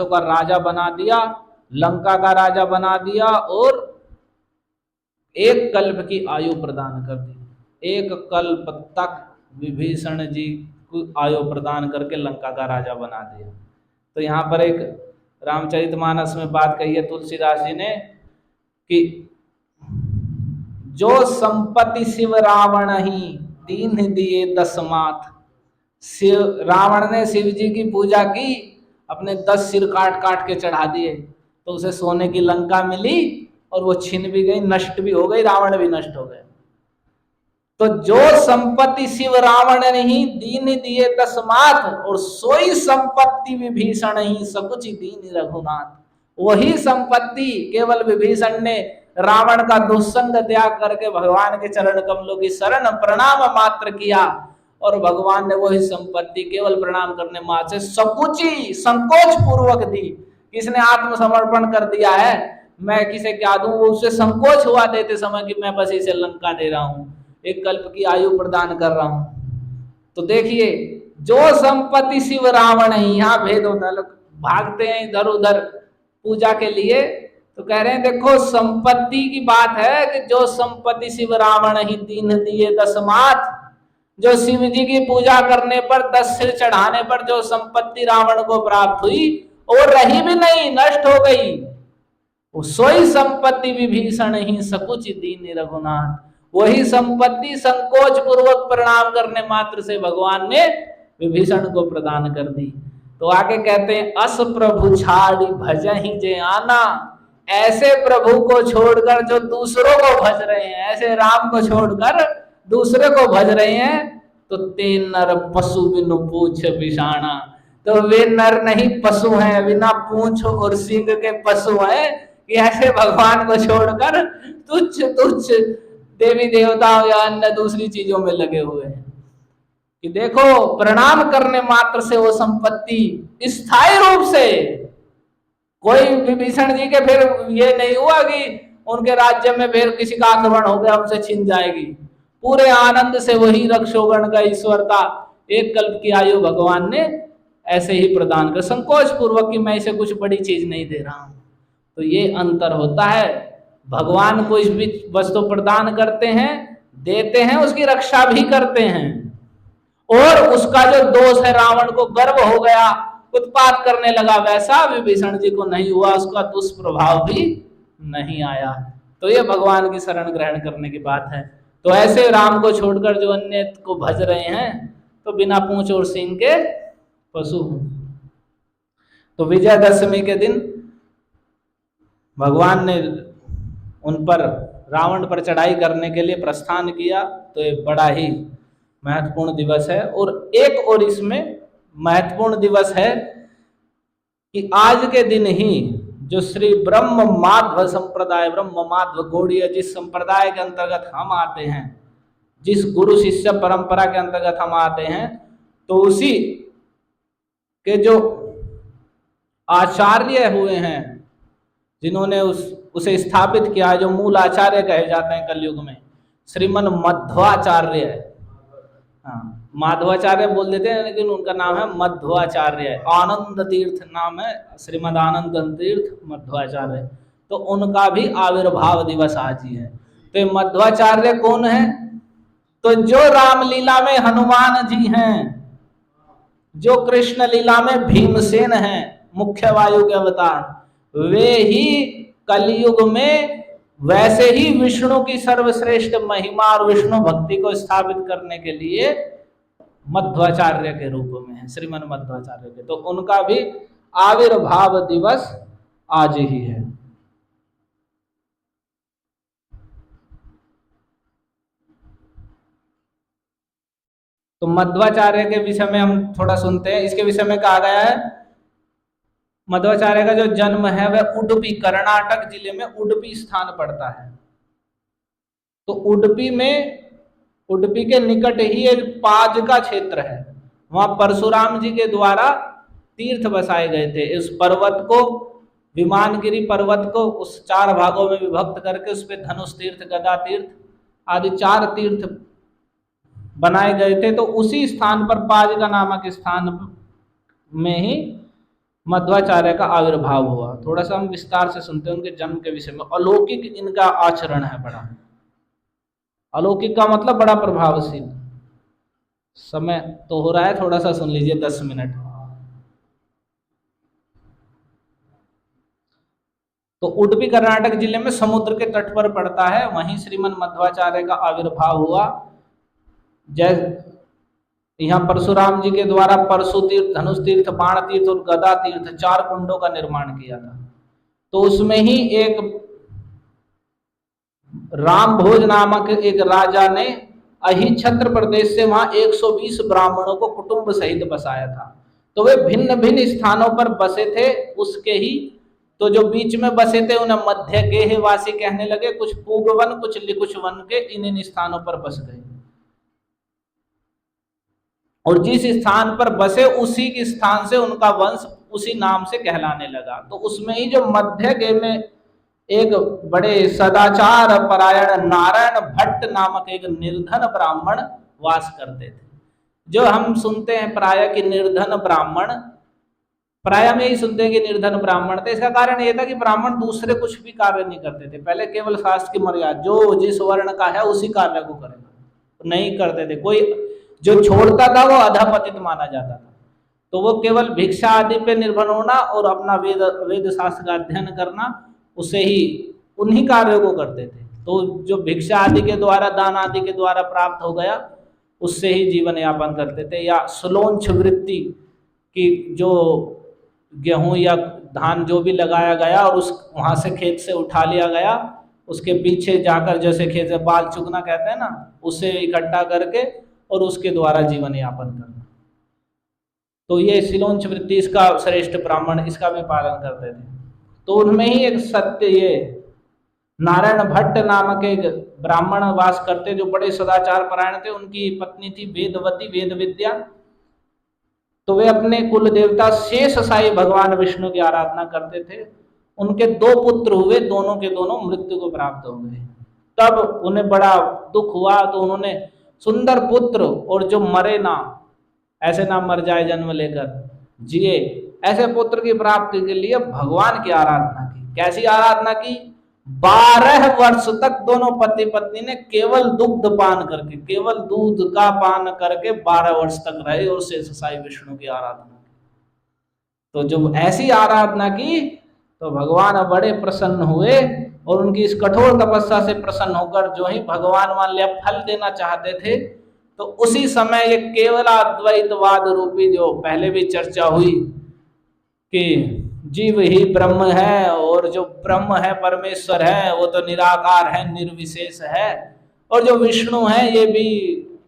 का राजा बना दिया, लंका का राजा बना दिया और एक कल्प की आयु प्रदान कर दी। एक कल्प तक विभीषण जी को आयु प्रदान करके लंका का राजा बना दिया। तो यहाँ पर एक रामचरितमानस में बात कही है तुलसीदास जी ने कि जो संपत्ति शिव रावण ही दीन दिए दस माथ। शिव रावण ने शिव जी की पूजा की, अपने 10 सिर काट काट के चढ़ा दिए, तो उसे सोने की लंका मिली और वो छिन भी गई, नष्ट भी हो गई, रावण भी नष्ट हो गए। तो जो संपत्ति शिव रावण ने ही दीन दिए दस माथ, और सोई संपत्ति विभीषण ही सकुच दीन रघुनाथ। वही संपत्ति केवल विभीषण ने रावण का दुस्संग त्याग करके भगवान के चरण कमलों की शरण प्रणाम मात्र किया, और भगवान ने वही संपत्ति केवल प्रणाम करने मात्र से सकुची संकोच पूर्वक दी। किसने आत्मसमर्पण कर दिया है, मैं किसे क्या दूं, वो उससे संकोच हुआ देते समय कि मैं बस इसे लंका दे रहा हूं, एक कल्प की आयु प्रदान कर रहा हूं। तो देखिए, जो संपत्ति शिव रावण है, यहाँ भेद होता है, लोग भागते हैं इधर उधर पूजा के लिए। तो कह रहे हैं देखो, संपत्ति की बात है कि जो संपत्ति शिव रावण ही दीन दिए दस माथ। जो शिव जी की पूजा करने पर, 10 सिर चढ़ाने पर जो संपत्ति रावण को प्राप्त हुई, वो रही भी नहीं, नष्ट हो गई। वो सोई संपत्ति विभीषण ही सकुच दीन रघुनाथ। वही संपत्ति संकोच पूर्वक प्रणाम करने मात्र से भगवान ने विभीषण को प्रदान कर दी। तो आगे कहते हैं, अस प्रभु छाड़ी भजहि जे आना। ऐसे प्रभु को छोड़कर जो दूसरों को भज रहे हैं, ऐसे राम को छोड़कर दूसरे को भज रहे हैं, तो ते नर पशु बिनु पूछ बिषाणा। तो वे नर नहीं, पशु हैं, बिना पूंछ और सींग के पशु हैं कि ऐसे भगवान को छोड़कर तुच्छ तुच्छ देवी देवताओं या अन्य दूसरी चीजों में लगे हुए हैं। कि देखो, प्रणाम करने मात्र से वो संपत्ति स्थायी रूप से, कोई विभीषण जी के फिर ये नहीं हुआ कि उनके राज्य में फिर किसी का आक्रमण हो गया उनसे छिन जाएगी। पूरे आनंद से वही रक्षोगण का ईश्वरता, एक कल्प की आयु भगवान ने ऐसे ही प्रदान कर, संकोच पूर्वक कि मैं इसे कुछ बड़ी चीज नहीं दे रहा हूं। तो ये अंतर होता है। भगवान को इस भी वस्तु प्रदान करते हैं, देते हैं, उसकी रक्षा भी करते हैं। और उसका जो दोष है, रावण को गर्व हो गया, उत्पात करने लगा, वैसा विभीषण जी को नहीं हुआ, उसका दुष्प्रभाव भी नहीं आया। तो ये भगवान की शरण ग्रहण करने की बात है। तो ऐसे राम को छोड़कर जो अन्य को भज रहे हैं, तो बिना पूंछ और सींग के पशु। तो विजयदशमी के दिन भगवान ने उन पर, रावण पर चढ़ाई करने के लिए प्रस्थान किया। तो ये बड़ा ही महत्वपूर्ण दिवस है। और एक और इसमें महत्वपूर्ण दिवस है कि आज के दिन ही जो श्री ब्रह्म माध्व संप्रदाय, ब्रह्म माध्व गौड़ीय, जिस संप्रदाय के अंतर्गत हम आते हैं, जिस गुरु शिष्य परंपरा के अंतर्गत हम आते हैं, तो उसी के जो आचार्य हुए हैं, जिन्होंने उसे स्थापित किया, जो मूल आचार्य कहे जाते हैं कलयुग में, श्रीमन मध्वाचार्य। हाँ, माधवाचार्य बोल देते हैं, लेकिन उनका नाम है मध्वाचार्य। आनंद तीर्थ नाम है, श्रीमद आनंद तीर्थ मध्वाचार्य। तो उनका भी आविर्भाव दिवस आज ही है। तो ये मध्वाचार्य कौन है? तो जो रामलीला में हनुमान जी हैं, जो कृष्ण लीला में भीमसेन हैं, मुख्य वायु के अवतार, वे ही कलयुग में वैसे ही विष्णु की सर्वश्रेष्ठ महिमा और विष्णु भक्ति को स्थापित करने के लिए मध्वाचार्य के रूप में है, श्रीमन मध्वाचार्य के। तो उनका भी आविर्भाव दिवस आज ही है। तो मध्वाचार्य के विषय में हम थोड़ा सुनते हैं। इसके विषय में कहा गया है, मध्वाचार्य का जो जन्म है वह उडुपी, कर्नाटक जिले में उडुपी स्थान पड़ता है। तो उडुपी के निकट ही एक पाज का क्षेत्र है, वहां परशुराम जी के द्वारा तीर्थ बसाए गए थे। इस पर्वत को, विमानगिरी पर्वत को, उस 4 भागों में विभक्त करके उस पर धनुष तीर्थ, गदा तीर्थ आदि 4 तीर्थ बनाए गए थे। तो उसी स्थान पर, पाज का नामक स्थान में ही मध्वाचार्य का आविर्भाव हुआ। थोड़ा सा हम विस्तार से सुनते हैं उनके जन्म के विषय में। अलौकिक इनका आचरण है बड़ा। अलौकिक का मतलब बड़ा प्रभावशील। समय तो हो रहा है, थोड़ा सा सुन लीजिए 10 मिनट। तो उडुपी कर्नाटक जिले में समुद्र के तट पर पड़ता है, वहीं श्रीमन मध्वाचार्य का आविर्भाव हुआ। यहाँ परशुराम जी के द्वारा परशु तीर्थ, धनुष तीर्थ, बाण तीर्थ और गदा तीर्थ 4 कुंडों का निर्माण किया था। तो उसमें ही एक राम भोज नामक एक राजा ने अहिछत्र प्रदेश से वहां 120 ब्राह्मणों को कुटुंब सहित बसाया था। तो वे भिन्न भिन्न स्थानों पर बसे थे उसके ही। तो जो बीच में बसे थे उन्हें मध्य गेहवासी कहने लगे। कुछ पूगवन, कुछ लिकुछ वन के इन स्थानों पर बस गए। और जिस स्थान पर बसे उसी के स्थान से उनका वंश उसी नाम से कहलाने लगा। तो उसमें ही जो मध्य गे में एक बड़े सदाचार परायण नारायण भट्ट नामक एक निर्धन ब्राह्मण वास करते थे। जो हम सुनते हैं प्राय कि निर्धन ब्राह्मण, प्राय में ही सुनते हैं कि निर्धन ब्राह्मण थे। इसका कारण यह था कि ब्राह्मण दूसरे कुछ भी कार्य नहीं करते थे। पहले केवल शास्त्र की मर्यादा, जो जिस वर्ण का है उसी कार्य को करेगा, नहीं करते थे। कोई जो छोड़ता था वो अधपतित माना जाता था। तो वो केवल भिक्षा आदि पे निर्भर होना और अपना वेद शास्त्र का अध्ययन करना, उसे ही उन्हीं कार्यों को करते थे। तो जो भिक्षा आदि के द्वारा, दान आदि के द्वारा प्राप्त हो गया, उससे ही जीवन यापन करते थे। या सुलोंछ वृत्ति की, जो गेहूं या धान जो भी लगाया गया और उस वहां से खेत से उठा लिया गया, उसके पीछे जाकर, जैसे खेत से बाल चुगना कहते हैं ना, उसे इकट्ठा करके और उसके द्वारा जीवन यापन करना। तो ये सिलोंच वृत्ति, इसका श्रेष्ठ ब्राह्मण इसका भी पालन करते थे। तो उनमें ही एक सत्य, ये नारायण भट्ट नामक एक ब्राह्मण वास करते जो बड़े सदाचार परायण थे। उनकी पत्नी थी वेदवती, वेद विद्या। तो वे अपने कुल देवता शेष साई भगवान विष्णु की आराधना करते थे। उनके 2 पुत्र हुए, दोनों के दोनों मृत्यु को प्राप्त हो गए। तब उन्हें बड़ा दुख हुआ। तो उन्होंने सुंदर पुत्र, और जो मरे ना, ऐसे ना मर जाए जन्म लेकर, जिए, ऐसे पुत्र की प्राप्ति के लिए भगवान की आराधना की। कैसी आराधना की? 12 वर्ष तक दोनों पति पत्नी ने केवल दुग्ध पान करके, केवल दूध का पान करके 12 वर्ष तक रहे और शेष साई विष्णु की आराधना की। तो जब ऐसी आराधना की तो भगवान बड़े प्रसन्न हुए और उनकी इस कठोर तपस्या से प्रसन्न होकर जो ही भगवान मान लिया फल देना चाहते थे, तो उसी समय ये केवलाद्वैतवाद रूपी, जो पहले भी चर्चा हुई कि जीव ही ब्रह्म है और जो ब्रह्म है परमेश्वर है, वो तो निराकार है, निर्विशेष है, और जो विष्णु है ये भी,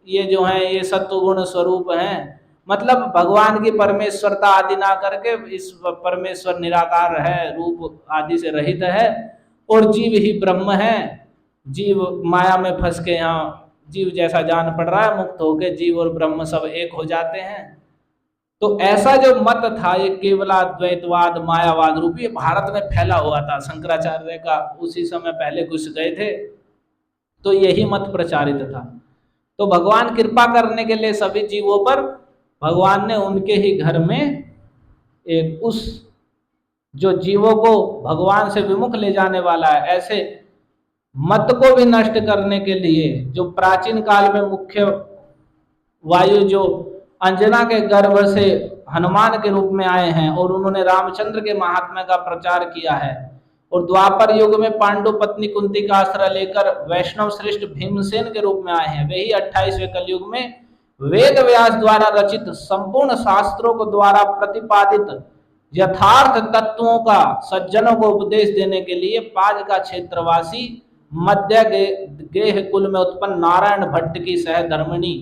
ये जो है ये सत्वगुण स्वरूप हैं। मतलब भगवान की परमेश्वरता आदि ना करके इस परमेश्वर निराकार है, रूप आदि से रहित है, और जीव ही ब्रह्म है। जीव माया में फंस के यहाँ जीव जैसा जान पड़ रहा है, मुक्त होके जीव और ब्रह्म सब एक हो जाते हैं। तो ऐसा जो मत था, ये केवलाद्वैतवाद, मायावाद रूपी, भारत में फैला हुआ था। शंकराचार्य का उसी समय पहले घुस गए थे, तो यही मत प्रचारित था। तो भगवान कृपा करने के लिए सभी जीवों पर, भगवान ने उनके ही घर में एक उस जो जीवों को भगवान से विमुख ले जाने वाला है, ऐसे मत को भी नष्ट करने के लिए, जो प्राचीन काल में मुख्य वायु जो अंजना के गर्भ से हनुमान के रूप में आए हैं और उन्होंने रामचंद्र के महात्म्य का प्रचार किया है, और द्वापर युग में पांडु पत्नी कुंती का आश्रय लेकर वैष्णव श्रेष्ठ भीमसेन के रूप में आए हैं। वही 28वें कलयुग में वेद व्यास द्वारा रचित संपूर्ण शास्त्रों को द्वारा प्रतिपादित यथार्थ तत्वों का सज्जनों को उपदेश देने के लिए पाज का क्षेत्रवासी मध्य गेह कुल में उत्पन्न नारायण भट्ट की सहधर्मिणी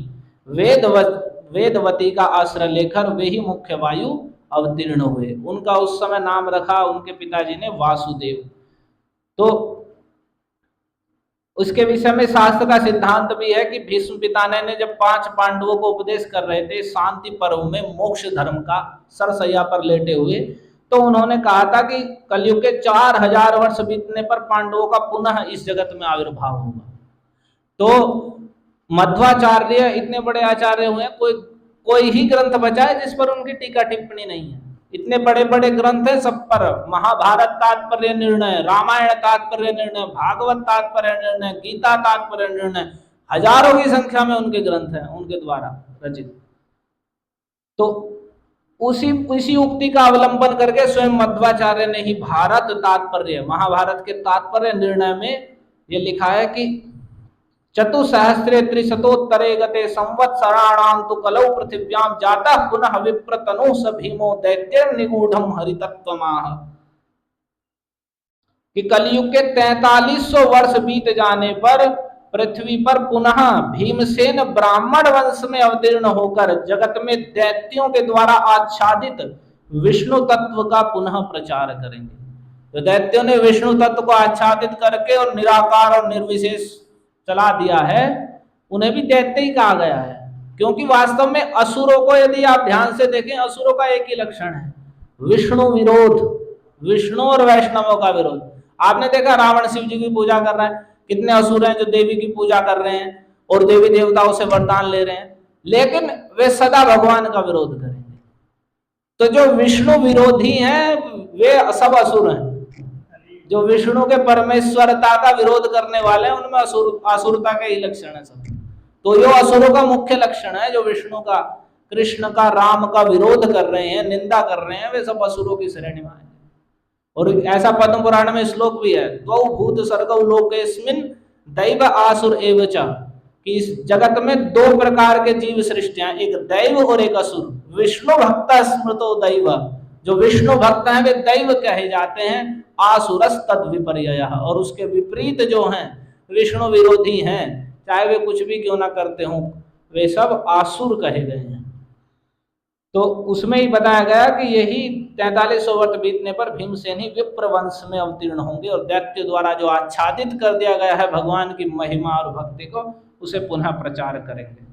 वेदवती का आश्रय लेकर वे ही मुख्य वायु अवतीर्ण हुए। उनका उस समय नाम रखा उनके पिताजी ने वासुदेव। तो उसके विषय में शास्त्र का सिद्धांत भी है कि भीष्म पितामह ने जब 5 पांडवों को उपदेश कर रहे थे शांति पर्व में मोक्ष धर्म का, सरसैया पर लेटे हुए, तो उन्होंने कहा था कि कलयुग के 4000 वर्ष बीतने पर पांडवों का पुनः इस जगत में आविर्भाव होगा। तो मध्वाचार्य इतने बड़े आचार्य हुए, कोई ही ग्रंथ बचा है जिस पर उनकी टीका टिप्पणी नहीं है। इतने बड़े बड़े ग्रंथ है, सब पर महाभारत तात्पर्य निर्णय, रामायण तात्पर्य निर्णय, भागवत तात्पर्य निर्णय, गीता तात्पर्य निर्णय, हजारों की संख्या में उनके ग्रंथ हैं उनके द्वारा रचित। तो उसी उक्ति का अवलंबन करके स्वयं मध्वाचार्य ने ही भारत तात्पर्य, महाभारत के तात्पर्य निर्णय में ये लिखा है कि चतुसहस्रे त्रिशतोत्तरे गते संवत्सराणां तु कलौ पृथिव्यां जातः पुनः विप्रतनु स भीमो दैत्यर्निगूढ़ं हरितत्वमाह, कि कलयुग के 4300 वर्ष बीत जाने पर पृथ्वी पर पुनः भीमसेन ब्राह्मण वंश में अवतीर्ण होकर जगत में दैत्यों के द्वारा आच्छादित विष्णु तत्व का पुनः प्रचार करेंगे। तो दैत्यों ने विष्णु तत्व को आच्छादित करके और निराकार और निर्विशेष चला दिया है, उन्हें भी दैत्य ही कहा गया है। क्योंकि वास्तव में असुरों को यदि आप ध्यान से देखें, असुरों का एक ही लक्षण है, विष्णु विरोध, विष्णु और वैष्णवों का विरोध। आपने देखा रावण शिव जी की पूजा कर रहा है, कितने असुर हैं जो देवी की पूजा कर रहे हैं और देवी देवताओं से वरदान ले रहे हैं, लेकिन वे सदा भगवान का विरोध करेंगे। तो जो विष्णु विरोधी हैं वे सब असुर हैं। जो विष्णु के परमेश्वरता का विरोध करने वाले हैं उनमें असुरता के ही लक्षण है सब। तो जो असुरों का मुख्य लक्षण है, जो विष्णु का, कृष्ण का, राम का विरोध कर रहे हैं, निंदा कर रहे हैं, वे सब असुरों की श्रेणी में आए। और ऐसा पद्म पुराण में श्लोक भी है, द्वौ भूत सर्गौ लोकेस्मिन् दैव आसुर एव च, कि इस जगत में 2 प्रकार के जीव सृष्टियां, एक दैव और एक असुर। विष्णु भक्त स्मृतो दैव, जो विष्णु भक्त हैं वे दैव कहे जाते हैं, आसुरस तद विपर्ययः, और उसके विपरीत जो हैं विष्णु विरोधी हैं, चाहे वे कुछ भी क्यों ना करते हों, वे सब आसुर कहे गए हैं। तो उसमें ही बताया गया कि यही 4300 वर्ष बीतने पर भीमसेन ही विप्र वंश में अवतीर्ण होंगे और दैत्य द्वारा जो आच्छादित कर दिया गया है भगवान की महिमा और भक्ति को, उसे पुनः प्रचार करेंगे।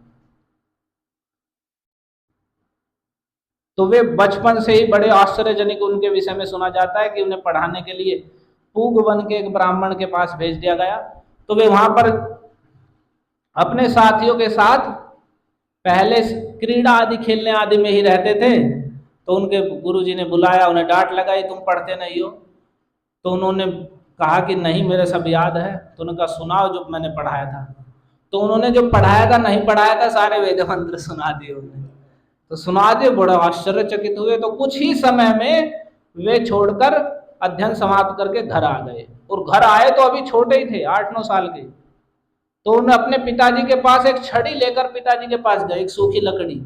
तो वे बचपन से ही बड़े आश्चर्यजनक उनके विषय में सुना जाता है कि उन्हें पढ़ाने के लिए पूग वन के एक ब्राह्मण के पास भेज दिया गया। तो वे वहां पर अपने साथियों के साथ पहले क्रीड़ा आदि खेलने आदि में ही रहते थे। तो उनके गुरुजी ने बुलाया, उन्हें डांट लगाई, तुम पढ़ते नहीं हो। तो उन्होंने कहा कि नहीं, मेरे सब याद है। तो उन्होंने कहा सुनाओ जो मैंने पढ़ाया था। तो उन्होंने जो पढ़ाया था, नहीं पढ़ाया था, सारे वेद मंत्र सुना दिए उन्हें। तो सुना दिए, बड़ा आश्चर्यचकित हुए। तो कुछ ही समय में वे छोड़कर अध्ययन समाप्त करके घर आ गए। और घर आए तो अभी छोटे ही थे, 8-9 साल के। तो उन्हें अपने पिताजी के पास एक छड़ी लेकर पिताजी के पास गए, एक सूखी लकड़ी,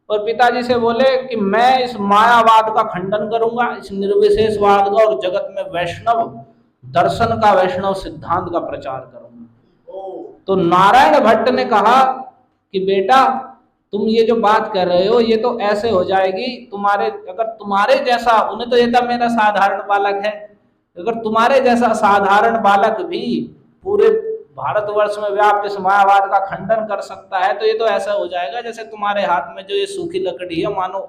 और पिताजी से बोले कि मैं इस मायावाद का खंडन करूंगा, इस निर्विशेषवाद का, और जगत में वैष्णव दर्शन का, वैष्णव सिद्धांत का प्रचार करूंगा। तो नारायण भट्ट ने कहा कि बेटा तुम ये जो बात कर रहे हो ये तो ऐसे हो जाएगी, अगर तुम्हारे जैसा, उन्हें तो ये था मेरा साधारण बालक है, अगर तुम्हारे जैसा साधारण बालक भी पूरे भारतवर्ष में व्याप्त इस मायावाद का खंडन कर सकता है, तो ये तो ऐसा हो जाएगा जैसे तुम्हारे हाथ में जो ये सूखी लकड़ी है, मानो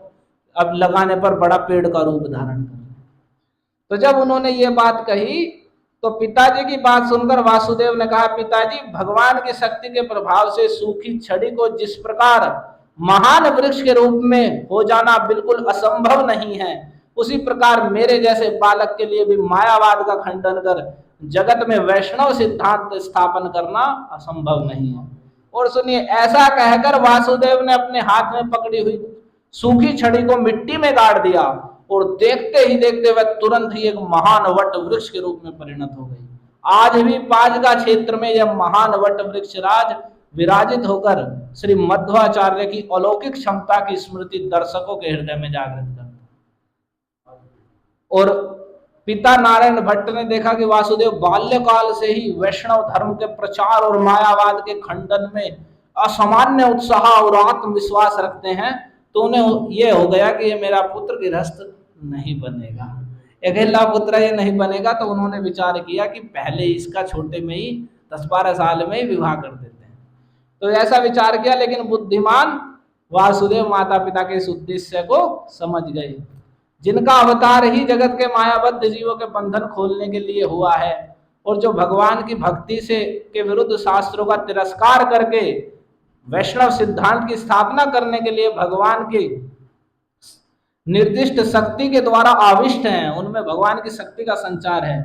अब लगाने पर बड़ा पेड़ का रूप धारण कर। तो जब उन्होंने ये बात कही तो पिताजी की बात सुनकर वासुदेव ने कहा, पिताजी भगवान की शक्ति के प्रभाव से सूखी छड़ी को जिस प्रकार महान वृक्ष के रूप में हो जाना बिल्कुल असंभव नहीं है, उसी प्रकार मेरे जैसे बालक के लिए भी मायावाद का खंडन कर जगत में वैष्णव सिद्धांत स्थापन करना असंभव नहीं है। और सुनिए, ऐसा कहकर वासुदेव ने अपने हाथ में पकड़ी हुई सूखी छड़ी को मिट्टी में गाड़ दिया और देखते ही देखते वह तुरंत ही एक महान वट वृक्ष के रूप में परिणत हो गई। आज भी पाजका क्षेत्र में यह महान वट वृक्ष राज विराजित होकर श्री मध्वाचार्य की अलौकिक क्षमता की स्मृति दर्शकों के हृदय में जागृत करता। और पिता नारायण भट्ट ने देखा कि वासुदेव बाल्यकाल से ही वैष्णव धर्म के प्रचार और मायावाद के खंडन में असामान्य उत्साह और आत्मविश्वास रखते हैं, तो उन्हें यह हो गया कि ये मेरा पुत्र गृहस्थ नहीं बनेगा, अकेला पुत्र ये नहीं बनेगा। तो उन्होंने विचार किया कि पहले इसका छोटे में ही 10-12 साल में ही विवाह कर देते हैं। तो ऐसा विचार किया, लेकिन बुद्धिमान वासुदेव माता पिता के इस उद्देश्य को समझ गए, जिनका अवतार ही जगत के मायाबद्ध जीवों के बंधन खोलने के लिए हुआ है, और जो भगवान की भक्ति से के विरुद्ध शास्त्रों का तिरस्कार करके वैष्णव सिद्धांत की स्थापना करने के लिए भगवान की निर्दिष्ट शक्ति के द्वारा आविष्ट हैं, उनमें भगवान की शक्ति का संचार है,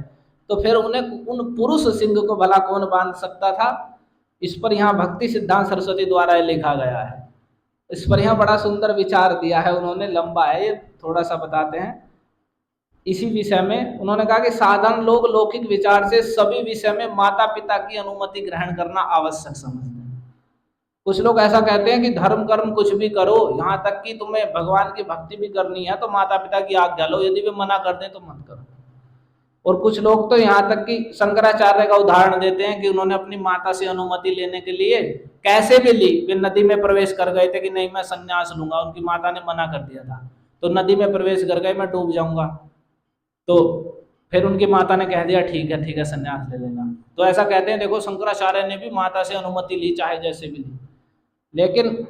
तो फिर उन्हें उन पुरुष सिंह को भला कौन बांध सकता था। इस पर यहाँ भक्ति सिद्धांत सरस्वती द्वारा लिखा गया है। इस पर यहाँ बड़ा सुंदर विचार दिया है उन्होंने, लंबा है ये, थोड़ा सा बताते हैं। इसी विषय में उन्होंने कहा कि साधारण लोग लौकिक विचार से सभी विषय में माता पिता की अनुमति ग्रहण करना आवश्यक समझते हैं। कुछ लोग ऐसा कहते हैं कि धर्म कर्म कुछ भी करो, यहाँ तक कि तुम्हें भगवान की भक्ति भी करनी है तो माता पिता की आज्ञा लो, यदि वे मना कर दें तो मत करो। और कुछ लोग तो यहाँ तक कि शंकराचार्य का उदाहरण देते हैं कि उन्होंने अपनी माता से अनुमति लेने के लिए कैसे भी ली, वे नदी में प्रवेश कर गए थे कि नहीं मैं संन्यास लूंगा, उनकी माता ने मना कर दिया था, तो नदी में प्रवेश कर गए मैं डूब जाऊंगा, तो फिर उनकी माता ने कह दिया ठीक है संन्यास ले लेना। तो ऐसा कहते हैं, देखो शंकराचार्य ने भी माता से अनुमति ली, चाहे जैसे भी ली, लेकिन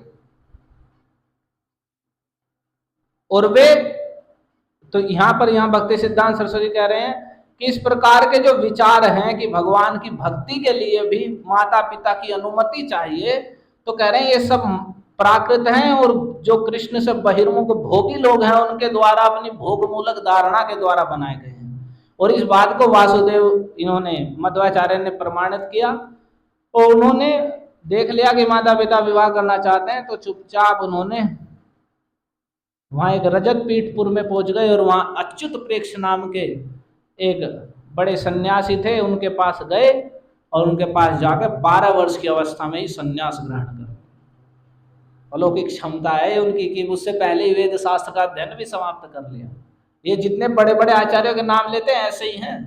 और वे तो यहाँ भक्ति सिद्धांत सरस्वती कह रहे हैं कि इस प्रकार के जो विचार हैं कि भगवान की भक्ति के लिए भी माता पिता की अनुमति चाहिए, तो कह रहे हैं ये सब प्राकृत हैं, और जो कृष्ण से बहिर्मुख भोगी लोग हैं उनके द्वारा अपनी भोग मूलक धारणा के द्वारा बनाए गए हैं। और इस बात को वासुदेव इन्होंने मध्वाचार्य ने प्रमाणित किया, और उन्होंने देख लिया कि माता पिता विवाह करना चाहते हैं, तो चुपचाप उन्होंने वहां एक रजत पीठपुर में पहुंच गए, और वहां अच्युत प्रेक्ष नाम के एक बड़े सन्यासी थे, उनके पास गए और उनके पास जाकर 12 वर्ष की अवस्था में ही सन्यास ग्रहण कर। अलौकिक क्षमता है उनकी कि उससे पहले ही वेद शास्त्र का अध्ययन भी समाप्त कर लिया। ये जितने बड़े बड़े आचार्यों के नाम लेते हैं ऐसे ही हैं।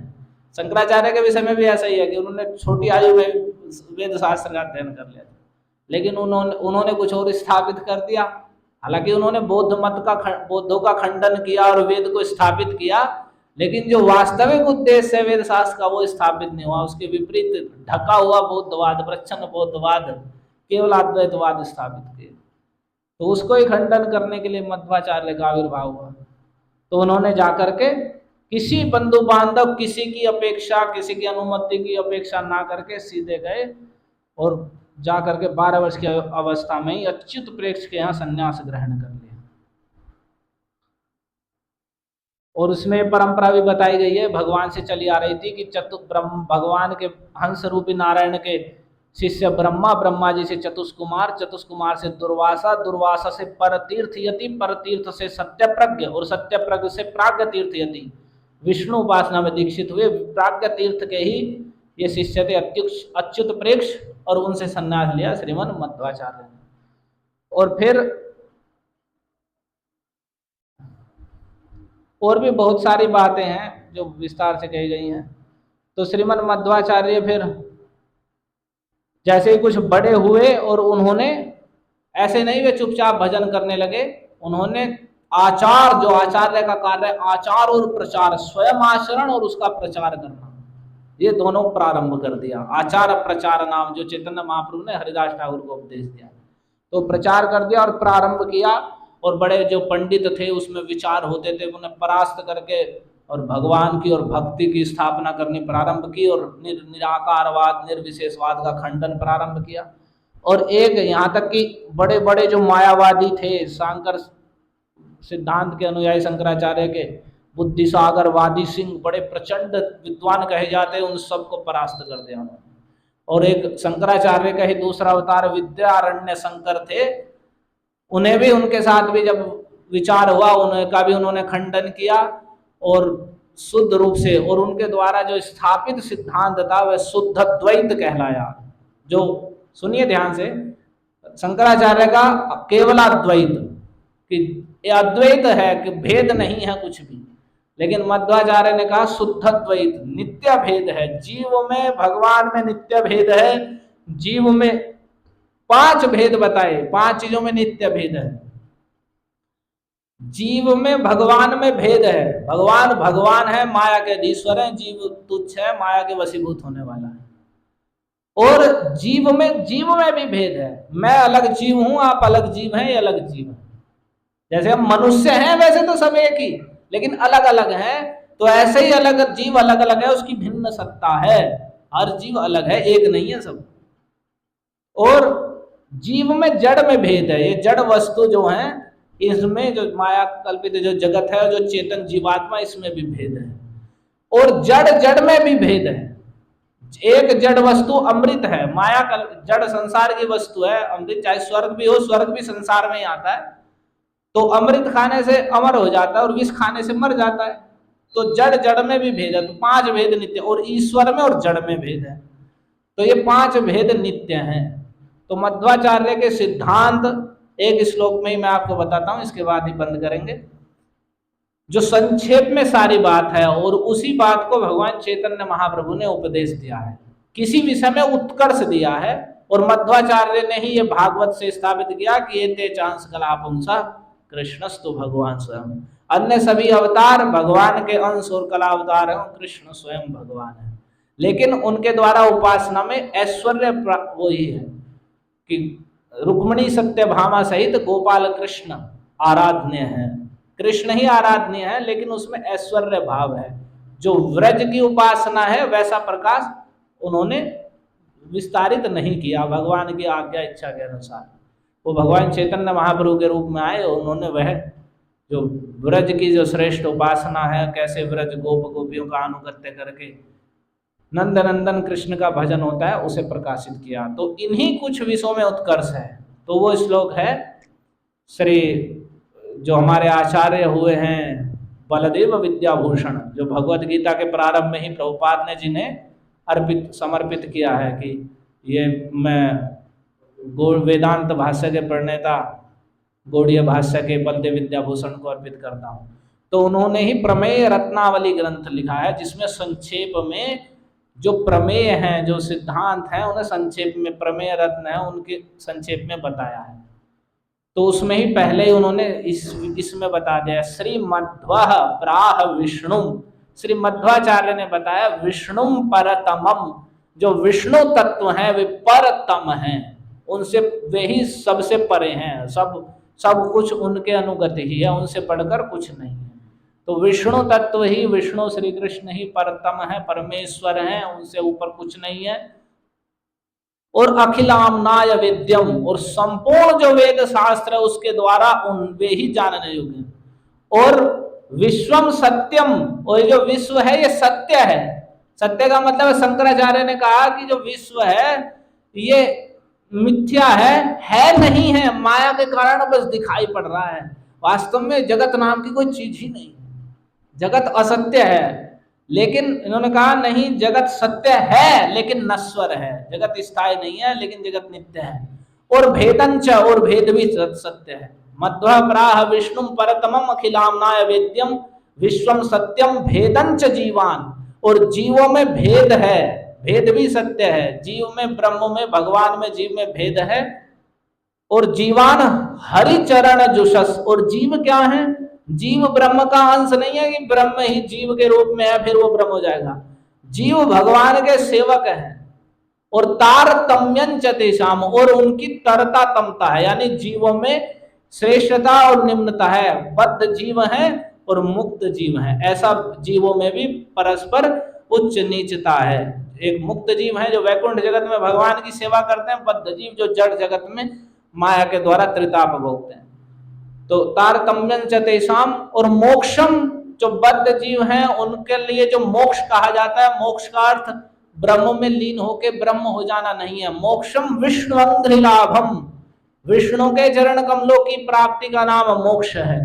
शंकराचार्य के विषय में भी ऐसा ही है कि उन्होंने छोटी आयु में वेद शास्त्र का अध्ययन कर लिया, लेकिन उन्होंने कुछ और स्थापित कर दिया। हालांकि उन्होंने बौद्धों का खंडन किया और वेद को स्थापित किया, लेकिन जो वास्तविक उद्देश्य है वेद शास्त्र का वो स्थापित नहीं हुआ। उसके विपरीत ढका हुआ बौद्धवाद, प्रच्छन्न बौद्धवाद, केवल अद्वैतवाद स्थापित किए। तो उसको ही खंडन करने के लिए मध्वाचार्य का आविर्भाव हुआ। तो उन्होंने जाकर के किसी बंधु बांधव, किसी की अपेक्षा, किसी की अनुमति की अपेक्षा ना करके सीधे गए और जाकर के 12 वर्ष की अवस्था में ही अच्युत प्रेक्ष के यहाँ संन्यास ग्रहण कर लिया। और उसमें परंपरा भी बताई गई है, भगवान से चली आ रही थी कि भगवान के हंस रूपी नारायण के शिष्य ब्रह्मा, ब्रह्मा जी से चतुष्कुमार, चतुष्कुमार से दुर्वासा, दुर्वासा से परतीर्थ यति, परतीर्थ से सत्यप्रज्ञ और सत्यप्रज्ञ से प्राज्ञ तीर्थ यति विष्णु उपासना में दीक्षित हुए। प्राज्ञ तीर्थ के ही ये शिष्य थे अच्युत प्रेक्ष, और उनसे संन्यास लिया श्रीमन मध्वाचार्य ने। और फिर और भी बहुत सारी बातें हैं जो विस्तार से कही गई हैं। तो श्रीमन मध्वाचार्य फिर जैसे ही कुछ बड़े हुए, और उन्होंने ऐसे नहीं वे चुपचाप भजन करने लगे, उन्होंने आचार, जो आचार्य का कार्य है, आचार और प्रचार, स्वयं आचरण और उसका प्रचार करना, ये दोनों प्रारंभ कर दिया। आचार प्रचार नाम जो चैतन्य महाप्रभु ने हरिदास ठाकुर को उपदेश दिया, तो प्रचार कर दिया और प्रारंभ किया। और बड़े जो पंडित थे उसमें विचार होते थे, उन्हें परास्त करके और भगवान की और भक्ति की स्थापना करनी प्रारंभ की, और निराकारवाद, निर्विशेषवाद का खंडन प्रारंभ किया। और एक यहाँ तक कि बड़े बड़े जो मायावादी थे, शांकर सिद्धांत के अनुयायी शंकराचार्य के, बुद्धिसागर, वादी सिंह, बड़े प्रचंड विद्वान कहे जाते हैं, उन सबको परास्त कर दिया उन्होंने। और एक शंकराचार्य का ही दूसरा अवतार विद्यारण्य शंकर थे, उन्हें भी, उनके साथ भी जब विचार हुआ उनका भी उन्होंने खंडन किया, और शुद्ध रूप से, और उनके द्वारा जो स्थापित सिद्धांत था वह शुद्ध द्वैत कहलाया। जो सुनिए ध्यान से, शंकराचार्य का केवलाद्वैत, कि ये अद्वैत है कि भेद नहीं है कुछ भी, लेकिन मध्वाचार्य ने कहा शुद्ध द्वैत, नित्य भेद है, जीव में भगवान में नित्य भेद है। जीव में 5 भेद बताए, 5 चीजों में नित्य भेद है। जीव में भगवान में भेद है, भगवान भगवान है, माया के अधीश्वर है, जीव तुच्छ है, माया के वशीभूत होने वाला है। और जीव में भी भेद है। मैं अलग जीव हूं, आप अलग जीव हैं, ये अलग जीव है। जैसे हम मनुष्य हैं वैसे तो सब एक ही, लेकिन अलग अलग हैं। तो ऐसे ही अलग जीव अलग अलग है, उसकी भिन्न सत्ता है। हर जीव अलग है, एक नहीं है सब। और जीव में जड़ में भेद है। ये जड़ वस्तु जो है, इसमें जो माया कल्पित जो जगत है, जो चेतन जीवात्मा, इसमें भी भेद है। और जड़ जड़ में भी भेद है। एक जड़ वस्तु अमृत है, माया जड़ संसार की वस्तु है अमृत। चाहे स्वर्ग भी हो, स्वर्ग भी संसार में ही आता है। तो अमृत खाने से अमर हो जाता है और विष खाने से मर जाता है। तो जड़ जड़ में भी भेद है। तो 5 भेद नित्य, और ईश्वर में और जड़ में भेद है। तो ये 5 भेद नित्य हैं। तो मध्वाचार्य के सिद्धांत एक श्लोक में ही मैं आपको बताता हूं, इसके बाद ही बंद करेंगे। जो संक्षेप में सारी बात है, और उसी बात को भगवान चैतन्य महाप्रभु ने उपदेश दिया है, किसी विषय में उत्कर्ष दिया है। और मध्वाचार्य ने ही ये भागवत से स्थापित किया कि ये ते चांस कलापुंसा कृष्णस्तु भगवान स्वयं। अन्य सभी अवतार भगवान के अंश और कला अवतार हैं, कृष्ण स्वयं भगवान है। लेकिन उनके द्वारा उपासना में ऐश्वर्य वही है कि रुक्मिणी सत्यभामा सहित गोपाल कृष्ण आराधनीय है। कृष्ण ही आराधनीय है, लेकिन उसमें ऐश्वर्य भाव है। जो व्रज की उपासना है वैसा प्रकाश उन्होंने विस्तारित नहीं किया भगवान की आज्ञा इच्छा के अनुसार। वो भगवान चैतन्य महाप्रभु के रूप में आए, उन्होंने वह जो व्रज की जो श्रेष्ठ उपासना है, कैसे व्रज गोप गोपियों का अनुगत्य करके नंद नंदन कृष्ण का भजन होता है, उसे प्रकाशित किया। तो इन्हीं कुछ विषयों में उत्कर्ष है। तो वो श्लोक है श्री जो हमारे आचार्य हुए हैं बलदेव विद्याभूषण, जो भगवत गीता के प्रारंभ में ही प्रभुपाद ने जिन्हें समर्पित किया है कि ये मैं वेदांत भाष्य के प्रणेता गौड़ीय भाष्य के बलदेव विद्याभूषण को अर्पित करता हूँ। तो उन्होंने ही प्रमेय रत्नावली ग्रंथ लिखा है, जिसमें संक्षेप में जो प्रमेय हैं, जो सिद्धांत हैं, उन्हें संक्षेप में, प्रमेय रत्न है उनके संक्षेप में बताया है। तो उसमें ही पहले ही उन्होंने इसमें बता दिया, श्री मध्वः प्राह विष्णु, श्री मध्वाचार्य ने बताया विष्णु परतमम, जो विष्णु तत्व हैं वे परतम हैं, उनसे वे ही सबसे परे हैं, सब कुछ उनके अनुगत ही है, उनसे बढ़कर कुछ नहीं है। तो विष्णु तत्व ही, विष्णु श्री कृष्ण ही परतम है, परमेश्वर हैं, उनसे ऊपर कुछ नहीं है। और अखिलामनाय वेद्यम, और संपूर्ण जो वेद शास्त्र है उसके द्वारा वे ही जानने योग्य हैं। और विश्वम सत्यम, और जो विश्व है ये सत्य है। सत्य का मतलब शंकराचार्य ने कहा कि जो विश्व है ये मिथ्या है नहीं है, माया के कारण बस दिखाई पड़ रहा है। वास्तव में जगत नाम की कोई चीज ही नहीं, जगत असत्य है। लेकिन इन्होंने कहा नहीं, जगत सत्य है लेकिन नश्वर है, जगत स्थायी नहीं है लेकिन जगत नित्य है। और भेदंच, और भेद भी सत्य है। मध्व प्राह विष्णु परतमम अखिलामनाय वेद्यम विश्वम सत्यम भेदंच जीवान, और जीवों में भेद है, भेद भी सत्य है। जीव में, ब्रह्म में, भगवान में, जीव में भेद है। और जीवान हरिचरण जुषस, और जीव क्या है? जीव ब्रह्म का अंश नहीं है कि ब्रह्म ही जीव के रूप में है फिर वो ब्रह्म हो जाएगा। जीव भगवान के सेवक हैं। और तारतम्यंच तेषाम, और उनकी तरता तमता है, यानी जीवों में श्रेष्ठता और निम्नता है। बद्ध जीव है और मुक्त जीव है, ऐसा जीवों में भी परस्पर उच्च नीचता है। एक मुक्त जीव है जो वैकुंठ जगत में भगवान की सेवा करते हैं, बद्ध जीव जो जड़ जगत में माया के द्वारा त्रिताप भोगते हैं। तो तारतम्यंच तेषाम, और मोक्षम, जो बद्ध जीव हैं उनके लिए जो मोक्ष कहा जाता है, मोक्ष का अर्थ ब्रह्म में लीन होके ब्रह्म हो जाना नहीं है। मोक्षम विष्णु अंग्रिलाभम, विष्णु के चरण कमलों की प्राप्ति का नाम मोक्ष है।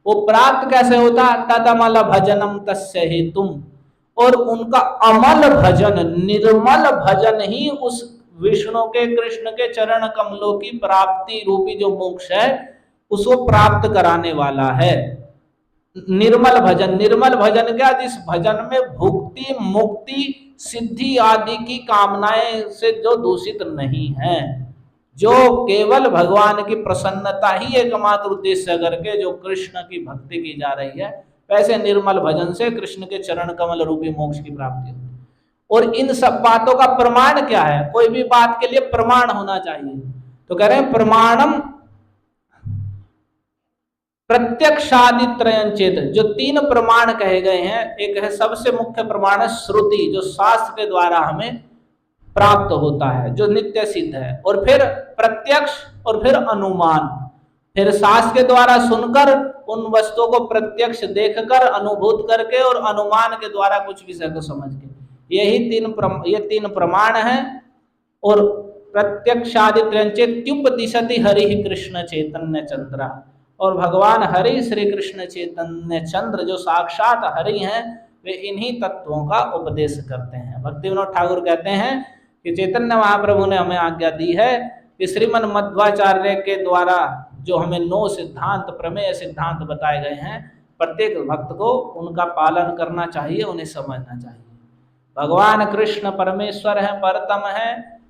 वो प्राप्त कैसे होता? तदमल भजनम तस्य हेतुम, और उनका अमल भजन, निर्मल भजन ही उस विष्णु के, कृष्ण के चरण कमलों की प्राप्ति रूपी जो मोक्ष है उसको प्राप्त कराने वाला है। निर्मल भजन, निर्मल भजन क्या? जिस भजन में भुक्ति, मुक्ति, सिद्धि आदि की कामनाएं से जो दूषित नहीं है, जो केवल भगवान की प्रसन्नता ही एकमात्र उद्देश्य करके जो कृष्ण की भक्ति की जा रही है, वैसे निर्मल भजन से कृष्ण के चरण कमल रूपी मोक्ष की प्राप्ति होती है। और इन सब बातों का प्रमाण क्या है? कोई भी बात के लिए प्रमाण होना चाहिए। तो कह रहे हैं प्रमाणम प्रत्यक्षादित्रयं चेत। जो 3 प्रमाण कहे गए हैं, एक है सबसे मुख्य प्रमाण है श्रुति, जो शास्त्र के द्वारा हमें प्राप्त होता है, जो नित्य सिद्ध है, और फिर प्रत्यक्ष, और फिर अनुमान। फिर शास्त्र के द्वारा सुनकर उन वस्तुओं को प्रत्यक्ष देखकर अनुभूत करके और अनुमान के द्वारा कुछ विषय को समझ के, ये 3 प्रमाण हैं। और प्रत्यक्षादित्युपदिशति हरि कृष्ण चैतन्य चंद्र, और भगवान हरि श्री कृष्ण चैतन्य चंद्र जो साक्षात हरि हैं, वे इन्हीं तत्वों का उपदेश करते हैं। भक्ति विनोद ठाकुर कहते हैं कि चैतन्य महाप्रभु ने हमें आज्ञा दी है कि श्रीमन मध्वाचार्य के द्वारा जो हमें 9 सिद्धांत, प्रमेय सिद्धांत बताए गए हैं, प्रत्येक भक्त को उनका पालन करना चाहिए, उन्हें समझना चाहिए। भगवान कृष्ण परमेश्वर है, परतम है,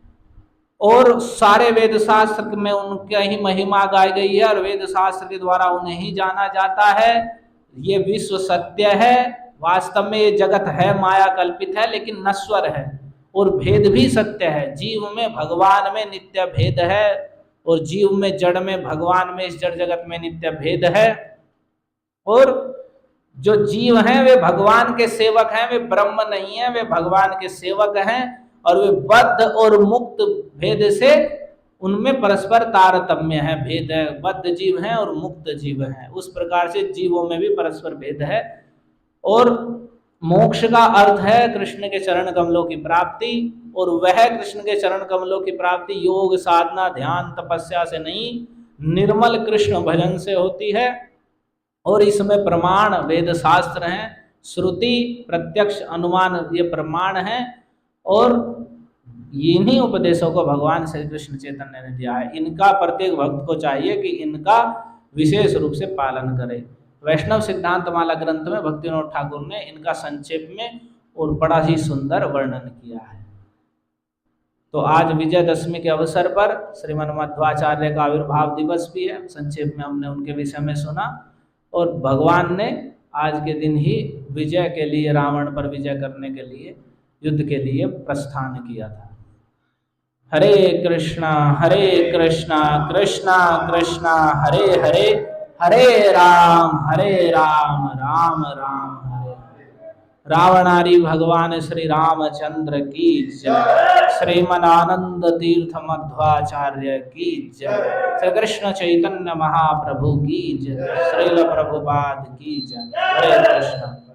और सारे वेद शास्त्र में उनकी ही महिमा गाई गई है, और वेद शास्त्र के द्वारा उन्हें ही जाना जाता है। ये विश्व सत्य है, वास्तव में ये जगत है, माया कल्पित है, लेकिन नश्वर है, और भेद भी सत्य है। जीव में भगवान में नित्य भेद है, और जीव में जड़ में भगवान में, इस जड़ जगत में नित्य भेद है। और जो जीव हैं वे भगवान के सेवक हैं, वे ब्रह्म नहीं है, वे भगवान के सेवक हैं, और वे बद्ध और मुक्त भेद से उनमें परस्पर तारतम्य है, भेद है। बद्ध जीव हैं और मुक्त जीव हैं, उस प्रकार से जीवों में भी परस्पर भेद है। और मोक्ष का अर्थ है कृष्ण के चरण कमलों की प्राप्ति, और वह कृष्ण के चरण कमलों की प्राप्ति योग, साधना, ध्यान, तपस्या से नहीं, निर्मल कृष्ण भजन से होती है। और इसमें प्रमाण वेद शास्त्र हैं, श्रुति, प्रत्यक्ष, अनुमान, ये प्रमाण हैं। और इन्हीं उपदेशों को भगवान श्री कृष्ण चैतन्य ने दिया है। इनका प्रत्येक भक्त को चाहिए कि इनका विशेष रूप से पालन करे। वैष्णव सिद्धांत माला ग्रंथ में भक्ति विनोद ठाकुर ने इनका संक्षेप में और बड़ा ही सुंदर वर्णन किया है। तो आज विजयदशमी के अवसर पर श्रीमन मध्वाचार्य का आविर्भाव दिवस भी है। संक्षेप में हमने उनके विषय में सुना, और भगवान ने आज के दिन ही विजय के लिए, रावण पर विजय करने के लिए, युद्ध के लिए प्रस्थान किया था। हरे कृष्णा कृष्णा कृष्णा हरे हरे, हरे राम राम राम हरे हरे। रावणारी भगवान श्री रामचंद्र की जय। श्रीमनानंद तीर्थ मध्वाचार्य की जय। श्री कृष्ण चैतन्य महाप्रभु की जय। श्रील प्रभुपाद की जय। हरे कृष्ण।